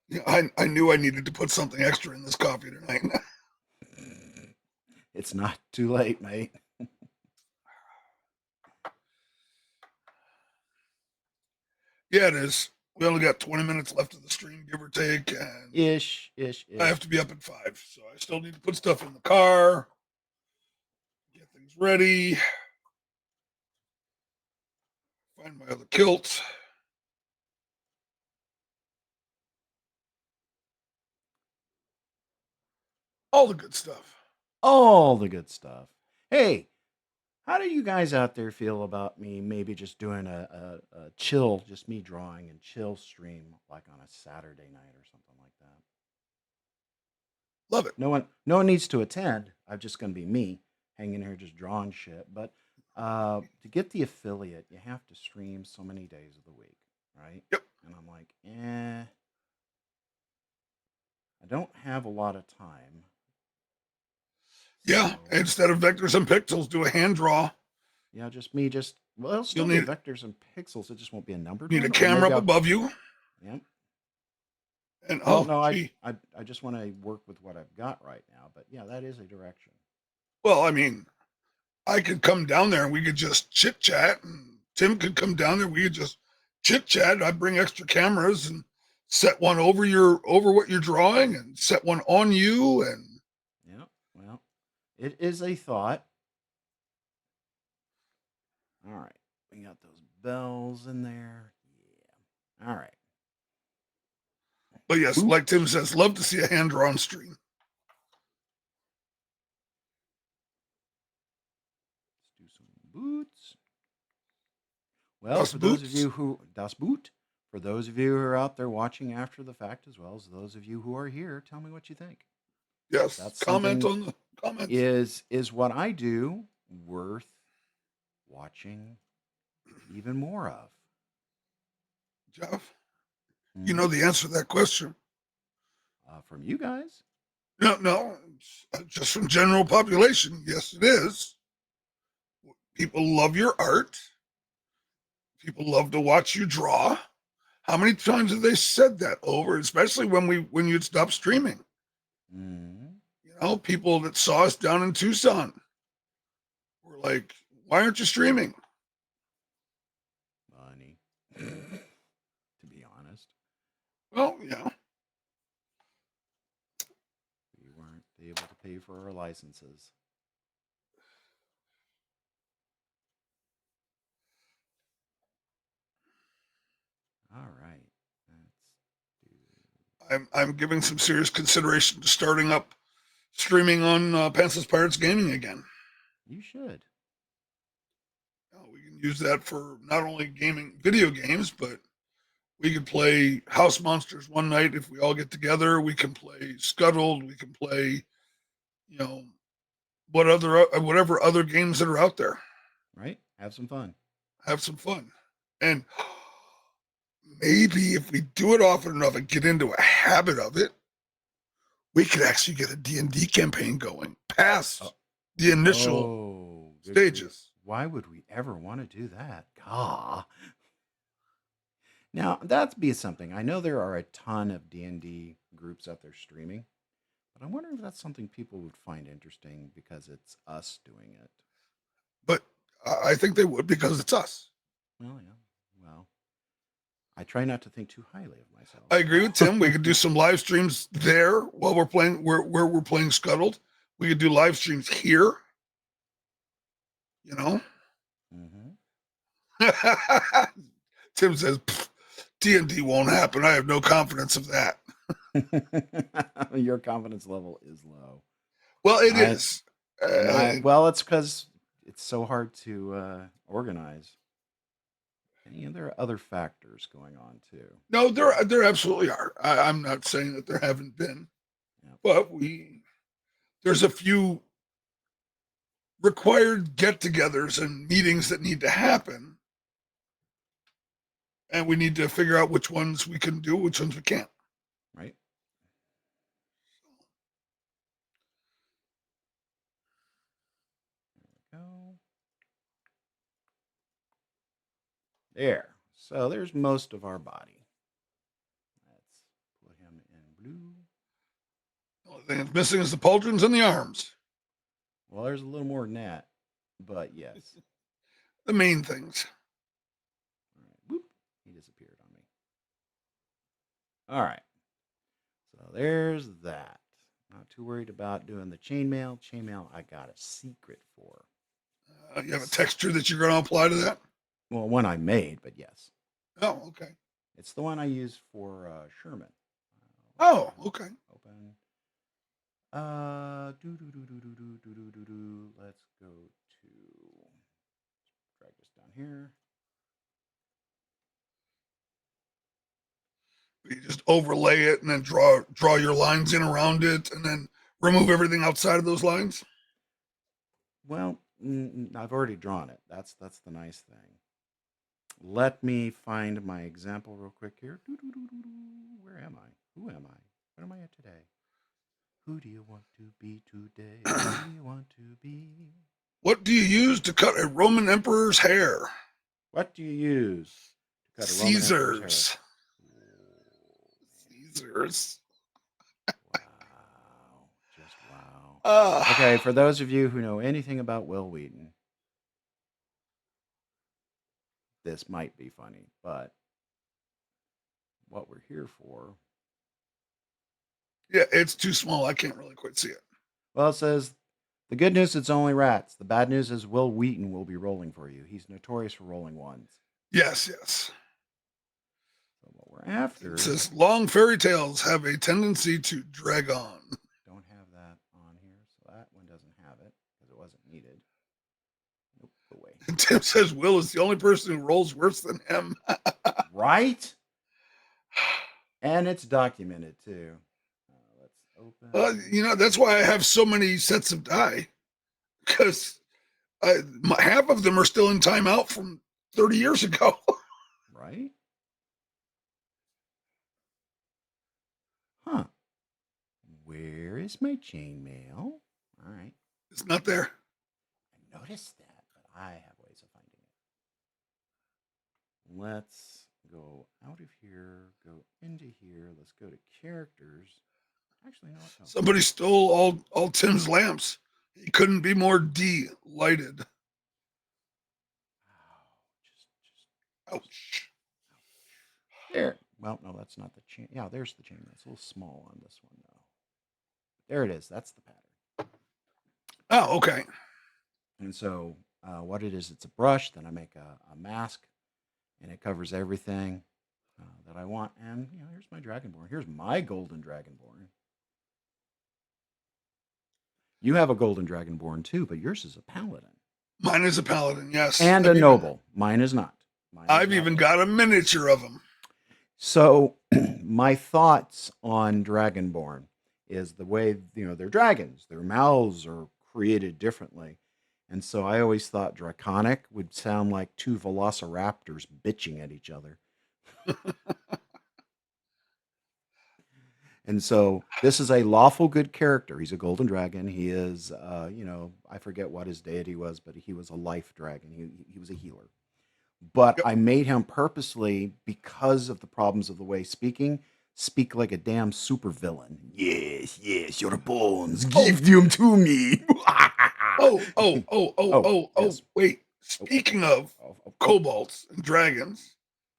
S2: Yeah, I knew I needed to put something extra in this coffee tonight.
S1: It's not too late, mate.
S2: Yeah, it is. We only got 20 minutes left of the stream, give or take, and
S1: Ish.
S2: I have to be up at 5, so I still need to put stuff in the car, get things ready, find my other kilt. All the good stuff.
S1: All the good stuff. Hey, how do you guys out there feel about me maybe just doing a chill, just me drawing and chill stream like on a Saturday night or something like that?
S2: Love it.
S1: No one needs to attend. I'm just going to be me hanging here just drawing shit. But to get the affiliate, you have to stream so many days of the week, right?
S2: Yep.
S1: And I'm like, I don't have a lot of time.
S2: Yeah, instead of vectors and pixels, do a hand draw.
S1: Yeah, just me. Well, it'll still be vectors and pixels. It just won't be a numbered.
S2: Need a camera up above you.
S1: Yep.
S2: And
S1: well, no, I just want to work with what I've got right now. But yeah, that is a direction.
S2: Well, I mean, I could come down there and we could just chit chat, and Tim could come down there. We could just chit chat. I'd bring extra cameras and set one over what you're drawing, and set one on you. And
S1: yeah, well, it is a thought. All right, we got those bells in there. Yeah. All right.
S2: But yes, like Tim says, love to see a hand drawn stream.
S1: Let's do some boots. Well, for those of you who Das Boot, for those of you who are out there watching after the fact, as well as those of you who are here, tell me what you think.
S2: Yes, that's comment on the comments.
S1: Is what I do worth watching even more of?
S2: Jeff, you know the answer to that question.
S1: From you guys?
S2: No, just from general population. Yes, it is. People love your art. People love to watch you draw. How many times have they said that over, especially when you'd stop streaming?
S1: Mm-hmm.
S2: You know, people that saw us down in Tucson were like, why aren't you streaming?
S1: Money. To be honest.
S2: Well, yeah.
S1: We weren't able to pay for our licenses. All right.
S2: I'm giving some serious consideration to starting up streaming on Pantsless Pirates Gaming again.
S1: You should.
S2: We can use that for not only video games, but we could play House Monsters one night if we all get together. We can play Scuttled. We can play, whatever other games that are out there.
S1: Right. Have some fun.
S2: And maybe if we do it often enough and get into a habit of it, we could actually get a D&D campaign going past the initial
S1: good
S2: stages.
S1: grief. Why would we ever want to do that? Gah. Now, that'd be something. I know there are a ton of D&D groups out there streaming, but I'm wondering if that's something people would find interesting because it's us doing it.
S2: But I think they would because it's us.
S1: Well, yeah. Well, I try not to think too highly of myself.
S2: I agree with Tim. We could do some live streams there while we're playing, where we're playing Scuttled. We could do live streams here. You know? Tim says, D&D won't happen. I have no confidence of that.
S1: Your confidence level is low.
S2: Well, it is.
S1: Well, it's because it's so hard to organize. And there are other factors going on too.
S2: No, there absolutely are. I'm not saying that there haven't been, but there's a few required get-togethers and meetings that need to happen, and we need to figure out which ones we can do, which ones we can't.
S1: Right. There we go. There. So there's most of our body. Let's put him in blue.
S2: The only thing that's missing is the pauldrons and the arms.
S1: Well, there's a little more than that, but yes.
S2: The main things.
S1: All right. Whoop. He disappeared on me. All right. So there's that. Not too worried about doing the chainmail. Chainmail, I got a secret for.
S2: You have a texture that you're going to apply to that?
S1: Well, one I made, but yes.
S2: Oh, okay.
S1: It's the one I use for Sherman.
S2: Oh, okay.
S1: Open. Let's go to drag this down here.
S2: You just overlay it and then draw your lines in around it, and then remove everything outside of those lines.
S1: Well, I've already drawn it. That's the nice thing. Let me find my example real quick here. Where am I? Who am I? What am I at today? Who do you want to be today? Who do you want to be?
S2: What do you use to cut a Roman emperor's hair?
S1: What do you use to cut a
S2: Caesars.
S1: Roman emperor's hair?
S2: Caesars.
S1: Wow. Just wow. Okay, for those of you who know anything about Will Wheaton, this might be funny, but what we're here for.
S2: Yeah, it's too small. I can't really quite see it.
S1: Well, it says, the good news is it's only rats. The bad news is Will Wheaton will be rolling for you. He's notorious for rolling ones.
S2: Yes.
S1: So what we're after...
S2: It says, long fairy tales have a tendency to drag on.
S1: Don't have that on here, so that one doesn't have it, because it wasn't needed. Nope, go away.
S2: And Tim says Will is the only person who rolls worse than him.
S1: Right? And it's documented, too.
S2: Open. That's why I have so many sets of die, because half of them are still in timeout from 30 years ago.
S1: Right? Huh. Where is my chainmail? All right.
S2: It's not there.
S1: I noticed that, but I have ways of finding it. Let's go out of here, go into here. Let's go to characters. Actually, no.
S2: Somebody stole all Tim's lamps. He couldn't be more de-lighted. Ouch.
S1: There. Well, no, that's not the chain. Yeah, there's the chain. It's a little small on this one, though. There it is. That's the pattern.
S2: Oh, okay.
S1: And so what it is, it's a brush. Then I make a mask, and it covers everything that I want. And, here's my Dragonborn. Here's my golden Dragonborn. You have a golden Dragonborn, too, but yours is a paladin.
S2: Mine is a paladin, yes.
S1: And a noble. Mine is not.
S2: I've even got a miniature of him.
S1: So my thoughts on Dragonborn is the way, they're dragons. Their mouths are created differently. And so I always thought draconic would sound like two velociraptors bitching at each other. And so this is a lawful good character. He's a golden dragon. He is, I forget what his deity was, but he was a life dragon. He was a healer. But
S2: Yep.
S1: I made him purposely because of the problems of the way speak like a damn supervillain. Yes, yes, your bones,
S2: Oh,
S1: give them to me. Oh, yes.
S2: wait.
S1: Oh,
S2: Speaking of
S1: oh,
S2: kobolds and dragons,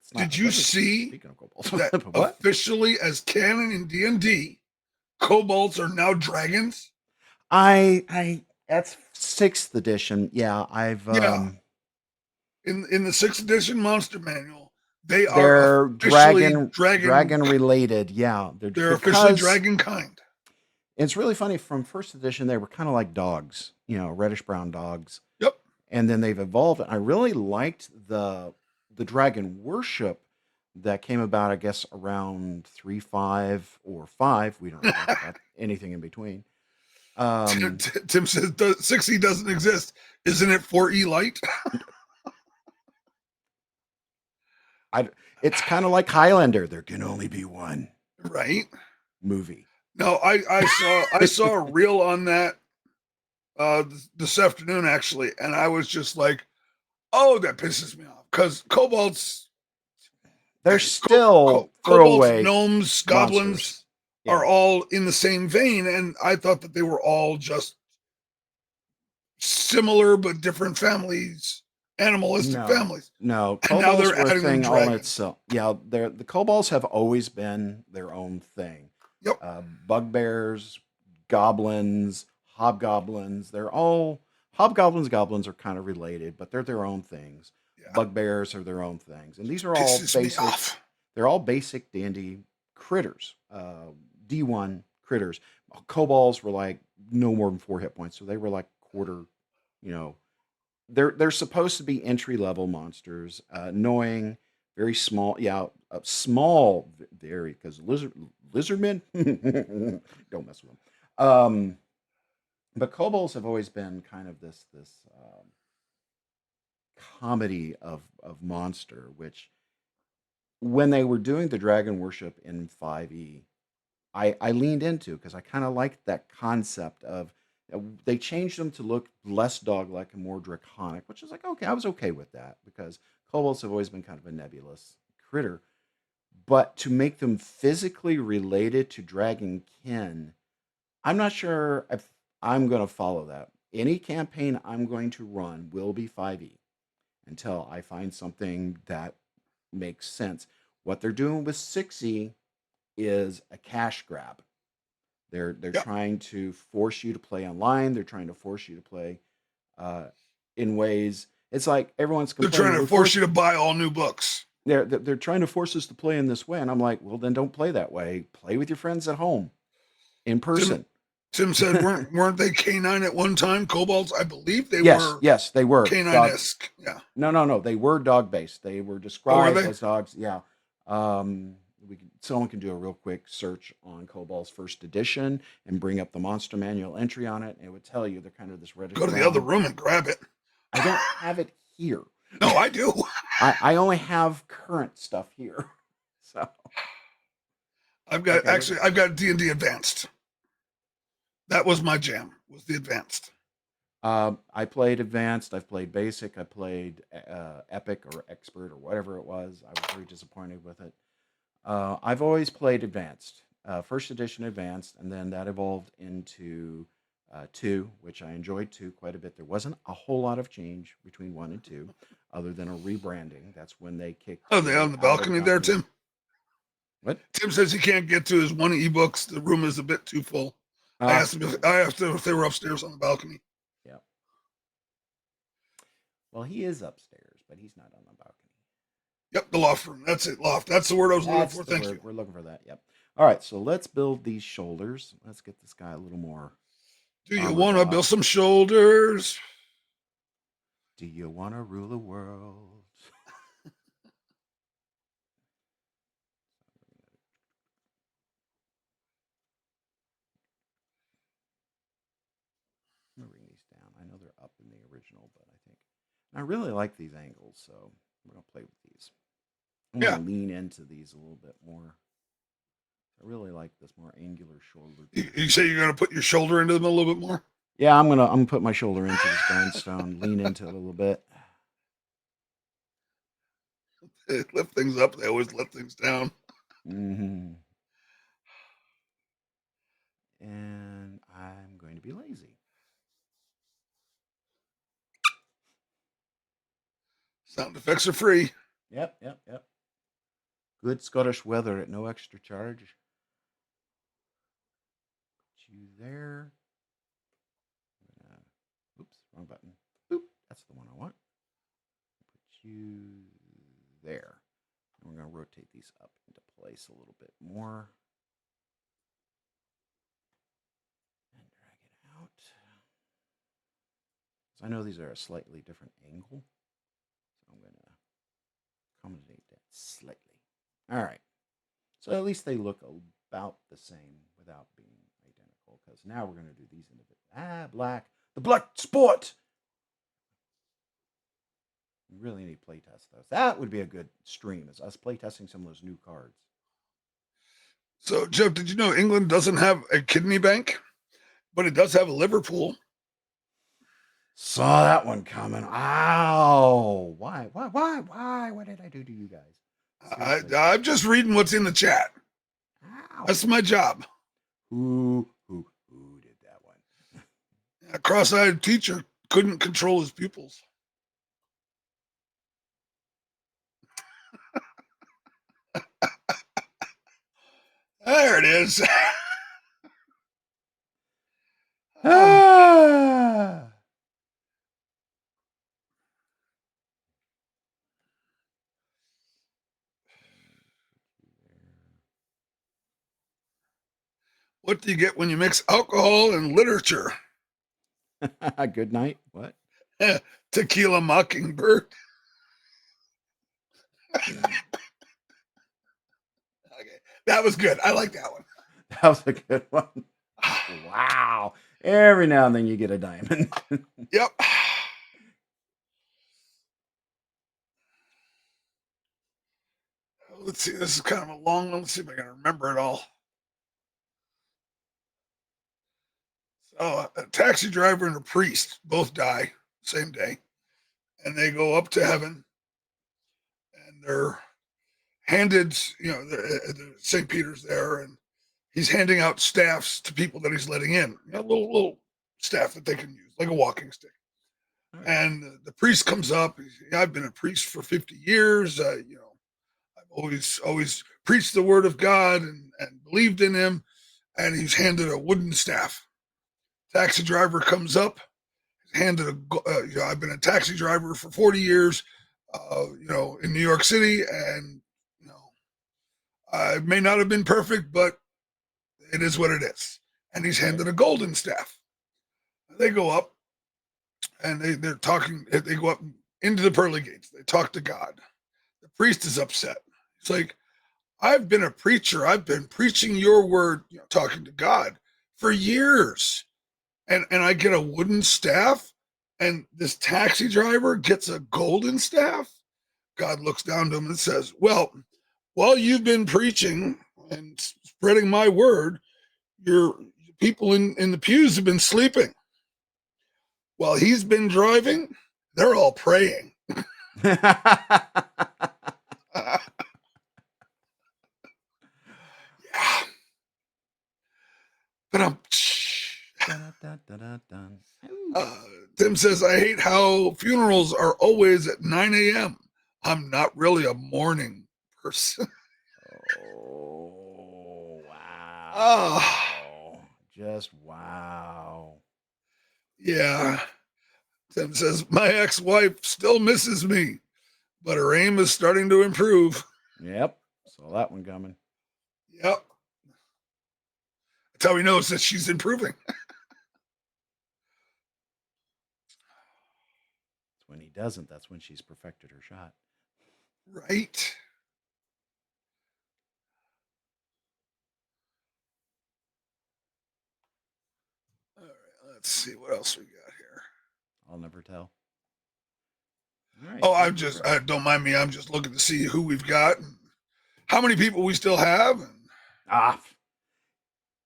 S1: it's not.
S2: did
S1: It
S2: you
S1: wasn't
S2: see
S1: speaking of kobolds.
S2: that
S1: But what?
S2: officially as canon in D&D, kobolds are now dragons?
S1: That's sixth edition. Yeah, I've
S2: Yeah. In the 6th edition monster manual, they are
S1: they're
S2: officially dragon.
S1: dragon related. Yeah, they're
S2: They're officially
S1: because
S2: dragon kind.
S1: it's really funny. From first edition, they were kind of like dogs, reddish brown dogs,
S2: Yep.
S1: and then they've evolved. And I really liked the dragon worship that came about. I guess around 3.5 or 5. We don't talk about anything in between.
S2: Tim says 6E doesn't exist. Isn't it 4E light?
S1: I it's kind of like Highlander. There can only be one
S2: Right.
S1: movie.
S2: No, I saw a reel on that this afternoon actually, and I was just like, oh, that pisses me off because kobolds,
S1: They're still
S2: kobolds,
S1: throwaway
S2: gnomes, goblins
S1: monsters.
S2: are
S1: Yeah.
S2: all in the same vein, and I thought that they were all just similar but different families, animalistic
S1: No,
S2: families,
S1: no.
S2: and now
S1: Kobolds
S2: they're
S1: were a
S2: adding them
S1: thing all in
S2: dragons.
S1: itself. Yeah, the kobolds have always been their own thing.
S2: Yep.
S1: Bugbears, goblins, hobgoblins, they're all hobgoblins, goblins are kind of related, but they're their own things.
S2: Yeah,
S1: Bugbears are their own things. And these are all
S2: pisses me
S1: basic,
S2: off.
S1: they're all basic dandy critters. D1 critters. Kobolds were like no more than 4 hit points, so they were like quarter, you know, they're supposed to be entry level monsters, annoying, very small. Yeah, small, very because lizardmen don't mess with them. But kobolds have always been kind of this comedy of monster, which when they were doing the dragon worship in 5e, I leaned into because I kind of liked that concept of they changed them to look less dog-like and more draconic, which is like okay, I was okay with that because kobolds have always been kind of a nebulous critter, but to make them physically related to dragon kin, I'm not sure if I'm going to follow that. Any campaign I'm going to run will be 5e until I find something that makes sense. What they're doing with 6e is a cash grab. They're
S2: Yep.
S1: trying to force you to play online. They're trying to force you to play uh, in ways. It's like everyone's
S2: They're
S1: complaining.
S2: trying to force you to buy all new books.
S1: They're trying to force us to play in this way, and I'm like, well, then don't play that way. Play with your friends at home, in
S2: Tim
S1: person.
S2: Tim said, weren't they canine at one time? Kobolds, I believe they
S1: Yes,
S2: were
S1: yes, they were dog.
S2: canine-esque. Yeah.
S1: No, they were dog based. They were
S2: Oh, were
S1: described
S2: they?
S1: as dogs. Yeah. Someone can do a real quick search on Kobol's first edition and bring up the monster manual entry on it, and it would tell you they're kind of this reddish
S2: Go to the other
S1: brown.
S2: room and grab it.
S1: I don't have it here.
S2: No, I do.
S1: I only have current stuff here. So okay,
S2: I've got D&D Advanced. That was my jam. Was the Advanced.
S1: I played advanced. I've played basic. I played epic or expert or whatever it was. I was very disappointed with it. I've always played advanced, first edition advanced, and then that evolved into two, which I enjoyed two quite a bit. There wasn't a whole lot of change between one and two, other than a rebranding. That's when they kicked
S2: Oh, they
S1: two
S2: on the
S1: out of the
S2: balcony there,
S1: company.
S2: Tim?
S1: What?
S2: Tim says he can't get to his one ebooks. The room is a bit too full. I
S1: Ah,
S2: asked him if they were upstairs on the balcony.
S1: yeah. Well, he is upstairs, but he's not on the balcony.
S2: Yep, the loft room. That's it. Loft. That's the word I was looking
S1: That's
S2: for.
S1: the
S2: Thank
S1: word.
S2: you.
S1: We're looking for that. Yep. All right, so let's build these shoulders. Let's get this guy a little more
S2: Do you
S1: armored
S2: want to
S1: up.
S2: build some shoulders?
S1: Do you want to rule the world? I'm gonna bring these down. I know they're up in the original, but I think I really like these angles, so we're gonna play with these. I'm
S2: Yeah.
S1: gonna lean into these a little bit more. I really like this more angular shoulder
S2: You,
S1: piece.
S2: you say you're going to put your shoulder into them a little bit more?
S1: Yeah, I'm gonna put my shoulder into this grindstone, lean into it a little bit.
S2: They lift things up. They always let things down.
S1: Mm-hmm. And I'm going to be lazy.
S2: Sound effects are free.
S1: Yep, yep, yep. Good Scottish weather at no extra charge. Put you there. Oops, wrong button. Boop, that's the one I want. Put you there. And we're going to rotate these up into place a little bit more. And drag it out. So I know these are a slightly different angle. So I'm going to accommodate that slightly. All right. So at least they look about the same without being identical. Because now we're going to do these individually. Black. The black sport. We really need to play test those. That would be a good stream, is us play testing some of those new cards.
S2: So, Jeff, did you know England doesn't have a kidney bank, but it does have a liver pool?
S1: Saw that one coming. Ow. Why? What did I do to you guys? Seriously.
S2: I'm just reading what's in the chat.
S1: Ow.
S2: That's my job.
S1: Who did that one?
S2: A cross-eyed teacher couldn't control his pupils. There it is.
S1: Ah.
S2: What do you get when you mix alcohol and literature?
S1: Good night. What?
S2: Tequila Mockingbird. Okay, that was good. I like that one.
S1: That was a good one. Wow. Every now and then you get a diamond.
S2: Yep. Let's see. This is kind of a long one. Let's see if I can remember it all. So, a taxi driver and a priest both die same day, and they go up to heaven, and they're handed, St. Peter's there, and he's handing out staffs to people that he's letting in, little staff that they can use, like a walking stick.
S1: Right.
S2: And the priest comes up. I've been a priest for 50 years. I've always preached the word of God and believed in him. And he's handed a wooden staff. Taxi driver comes up, handed I've been a taxi driver for 40 years, in New York City, and I may not have been perfect, but it is what it is. And he's handed a golden staff. They go up and they're talking. They go up into the pearly gates. They talk to God. The priest is upset. It's like, I've been a preacher. I've been preaching your word, talking to God for years. And I get a wooden staff, and this taxi driver gets a golden staff. God looks down to him and says, well, while you've been preaching and spreading my word, your people in the pews have been sleeping. While he's been driving, they're all praying. Yeah. But
S1: Dun, dun, dun, dun, dun.
S2: Tim says, I hate how funerals are always at 9 a.m. I'm not really a morning person.
S1: Oh, wow.
S2: Oh,
S1: Just wow.
S2: yeah. Tim says, my ex wife still misses me, but her aim is starting to improve.
S1: Yep. Saw that one coming.
S2: Yep. That's how he knows that she's improving.
S1: When he doesn't, that's when she's perfected her shot.
S2: Right. All right. Let's see what else we got here.
S1: I'll never tell. Right.
S2: Oh,
S1: Right. Right. Right.
S2: don't mind me. I'm just looking to see who we've got and how many people we still have. And
S1: Ah,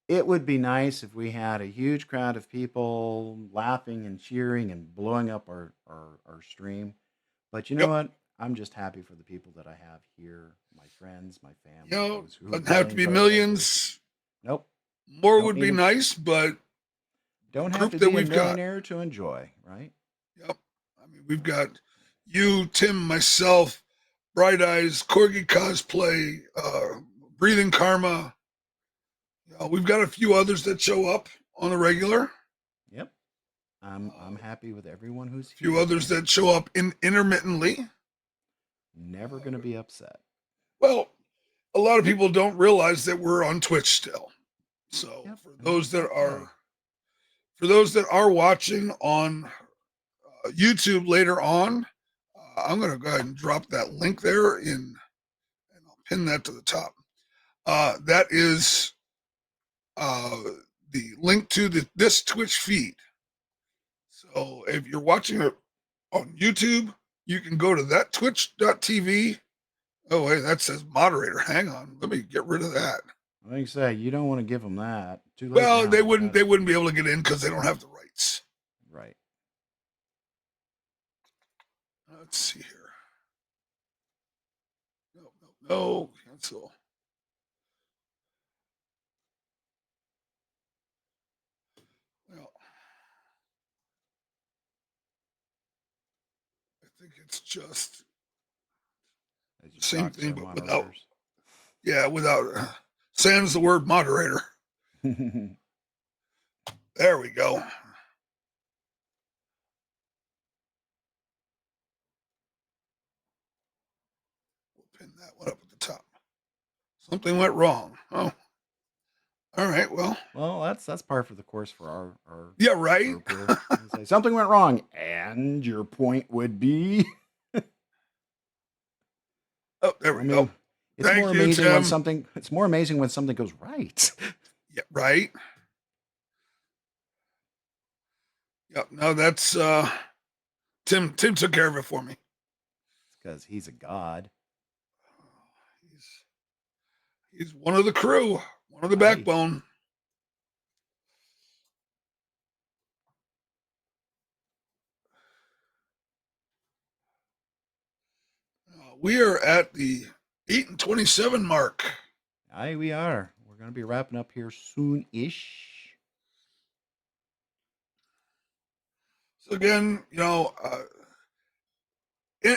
S1: it would be nice if we had a huge crowd of people laughing and cheering and blowing up our stream. But you know
S2: yep,
S1: what? I'm just happy for the people that I have here, my friends, my
S2: you
S1: family,
S2: know,
S1: those who
S2: doesn't have
S1: really
S2: to be
S1: enjoy what I do.
S2: millions.
S1: Nope.
S2: More
S1: Don't
S2: would
S1: need
S2: be
S1: a
S2: nice, but the
S1: don't have
S2: group
S1: to
S2: that
S1: be a
S2: we've got,
S1: millionaire to enjoy, right?
S2: yep. I mean, we've got you, Tim, myself, Bright Eyes, Corgi Cosplay, Breathing Karma. We've got a few others that show up on the regular.
S1: Yep. I'm
S2: A
S1: happy with everyone who's
S2: few
S1: here
S2: others
S1: and
S2: that show up intermittently.
S1: never going to
S2: Uh,
S1: be upset.
S2: well, a lot of people don't realize that we're on Twitch still. So
S1: Yep, and that's okay.
S2: for those that are watching on YouTube later on, I'm going to go ahead and drop that link there in, and I'll pin that to the top. That is uh, the link to this Twitch feed. So if you're watching it on YouTube, you can go to that twitch.tv. Oh, wait, that says moderator. Hang on. Let me get rid of that.
S1: Like I say, you don't want to give them that. Too late
S2: Well,
S1: now. They've got
S2: they
S1: it.
S2: wouldn't be able to get in because they don't have the rights.
S1: Right.
S2: Let's see here. No. Cancel. Well, I think it's just
S1: As you
S2: the same
S1: talk
S2: thing,
S1: to
S2: but without,
S1: moderators.
S2: without, sans the word moderator. There we go. We'll pin that one up at the top. Something went wrong. Oh, all right. Well,
S1: Well, that's par for the course for
S2: yeah,
S1: our
S2: right.
S1: group here. You say something went wrong, and your point would be.
S2: Oh, there
S1: I
S2: we go.
S1: mean, it's more
S2: Thank you,
S1: amazing when
S2: Tim.
S1: something. It's more amazing when something goes right.
S2: Yeah, right. Yep. No, that's Tim. Tim took care of it for me.
S1: It's because he's a god.
S2: He's he's one of the crew, one of the
S1: Hey,
S2: backbone. We are at the 8:27 mark.
S1: aye, we are. We're gonna be wrapping up here soon-ish.
S2: So again,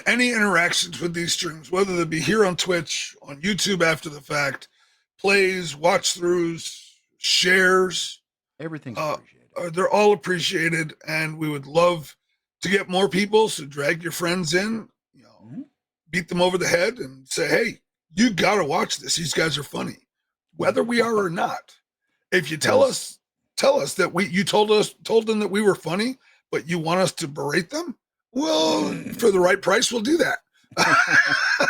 S2: any interactions with these streams, whether they be here on Twitch, on YouTube after the fact, plays, watch throughs, shares,
S1: Everything's
S2: uh,
S1: appreciated.
S2: they're all appreciated, and we would love to get more people. So drag your friends in,
S1: Hmm.
S2: beat them over the head, and say, "Hey, you got to watch this. These guys are funny, whether we are or not." If you
S1: Because
S2: tell us that you told them that we were funny, but you want us to berate them, well, for the right price, we'll do that.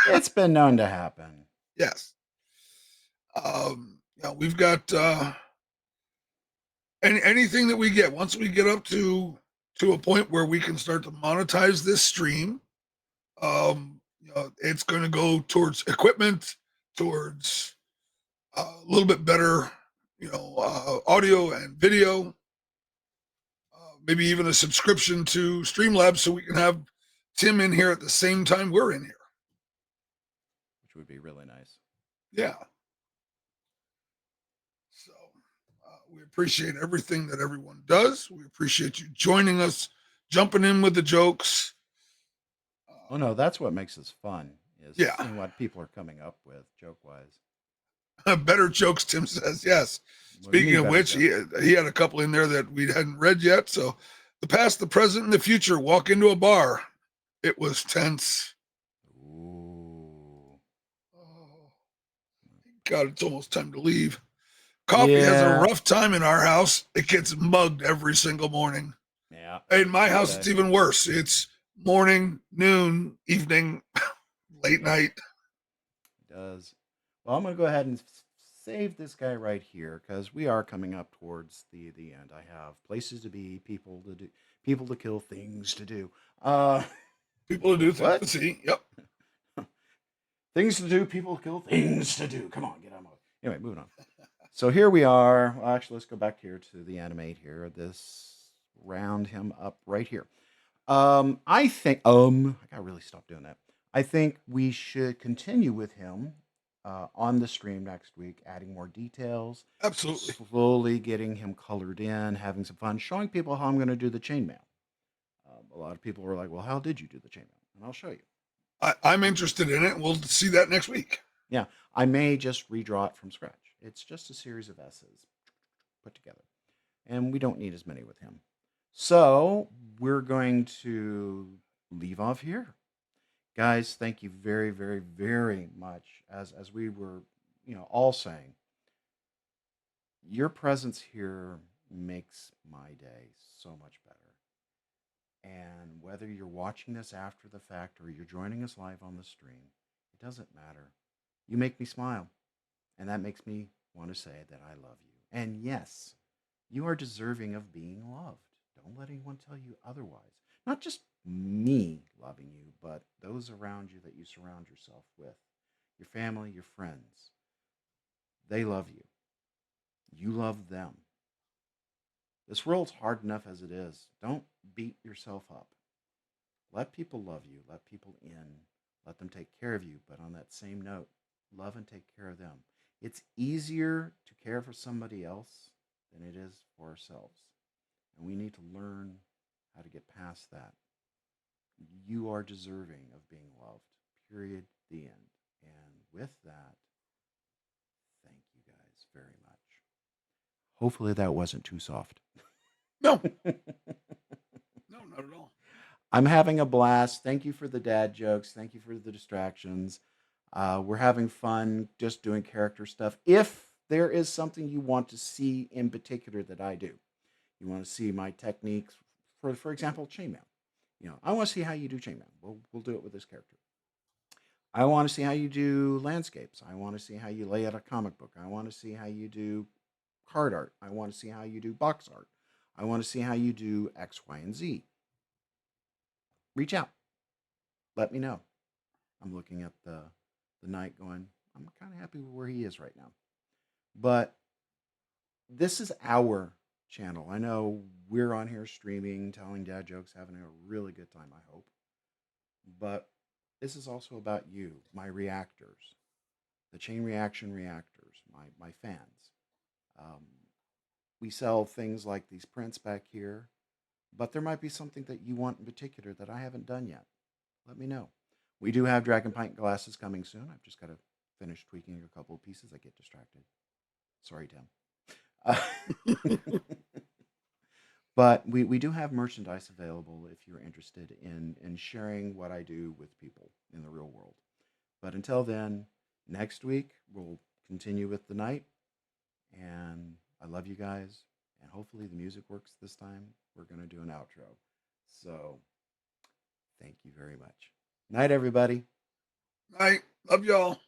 S1: it's been known to happen.
S2: Yes. We've got anything that we get once we get up to a point where we can start to monetize this stream. It's going to go towards equipment, towards a little bit better, audio and video. Maybe even a subscription to Streamlabs so we can have Tim in here at the same time we're in here.
S1: Which would be really nice.
S2: Yeah. So we appreciate everything that everyone does. We appreciate you joining us, jumping in with the jokes.
S1: Oh no, that's what makes us fun is
S2: Yeah.
S1: seeing what people are coming up with joke wise.
S2: Better jokes, Tim says. Yes.
S1: What do you
S2: Speaking
S1: mean
S2: of
S1: better
S2: which,
S1: jokes?
S2: he had a couple in there that we hadn't read yet. So the past, the present, and the future walk into a bar. It was tense.
S1: Ooh.
S2: Oh, God, it's almost time to leave. Coffee has a
S1: Yeah.
S2: rough time in our house. It gets mugged every single morning.
S1: Yeah.
S2: In my
S1: Every
S2: house,
S1: day.
S2: it's even worse. It's morning, noon, evening, late
S1: Yep.
S2: night.
S1: It does. Well, I'm gonna go ahead and save this guy right here because we are coming up towards the end. I have places to be, people to do, people to kill, things to do. Uh
S2: People to do, things to
S1: What?
S2: see. Yep.
S1: Things to do, people kill things to do. Come on, get on my way. Anyway, moving on. So here we are. Well, actually, let's go back here to the animate here. This round him up right here. I think I gotta really stop doing that. I think we should continue with him on the stream next week, adding more details,
S2: Absolutely.
S1: slowly getting him colored in, having some fun, showing people how I'm going to do the chainmail. A lot of people were like, "Well, how did you do the chainmail?" And I'll show you.
S2: I'm interested in it. We'll see that next week.
S1: Yeah, I may just redraw it from scratch. It's just a series of S's put together, and we don't need as many with him. So we're going to leave off here. Guys, thank you very, very, very much. As we were, all saying, your presence here makes my day so much better. And whether you're watching this after the fact or you're joining us live on the stream, it doesn't matter. You make me smile, and that makes me want to say that I love you. And yes, you are deserving of being loved. Don't let anyone tell you otherwise. Not just me loving you, but those around you that you surround yourself with, your family, your friends. They love you. You love them. This world's hard enough as it is. Don't beat yourself up. Let people love you. Let people in. Let them take care of you. But on that same note, love and take care of them. It's easier to care for somebody else than it is for ourselves. And we need to learn how to get past that. You are deserving of being loved. Period. The end. And with that, thank you guys very much. Hopefully that wasn't too soft.
S2: No, no, not at all.
S1: I'm having a blast. Thank you for the dad jokes. Thank you for the distractions. We're having fun just doing character stuff. If there is something you want to see in particular that I do, you want to see my techniques for example, chainmail. I want to see how you do chainmail. We'll do it with this character. I want to see how you do landscapes. I want to see how you lay out a comic book. I want to see how you do card art. I want to see how you do box art. I want to see how you do X, Y, and Z. Reach out. Let me know. I'm looking at the knight going, I'm kind of happy with where he is right now. But this is our channel. I know we're on here streaming, telling dad jokes, having a really good time, I hope. But this is also about you, my reactors, the chain reaction reactors, my fans. Um, we sell things like these prints back here, but there might be something that you want in particular that I haven't done yet. Let me know. We do have Dragon Pint glasses coming soon. I've just got to finish tweaking a couple of pieces. I get distracted. Sorry, Tim. But we do have merchandise available if you're interested in sharing what I do with people in the real world. But until then, next week we'll continue with the night. And I love you guys. And hopefully the music works this time. We're going to do an outro. So thank you very much. Night, everybody.
S2: Night. Love y'all.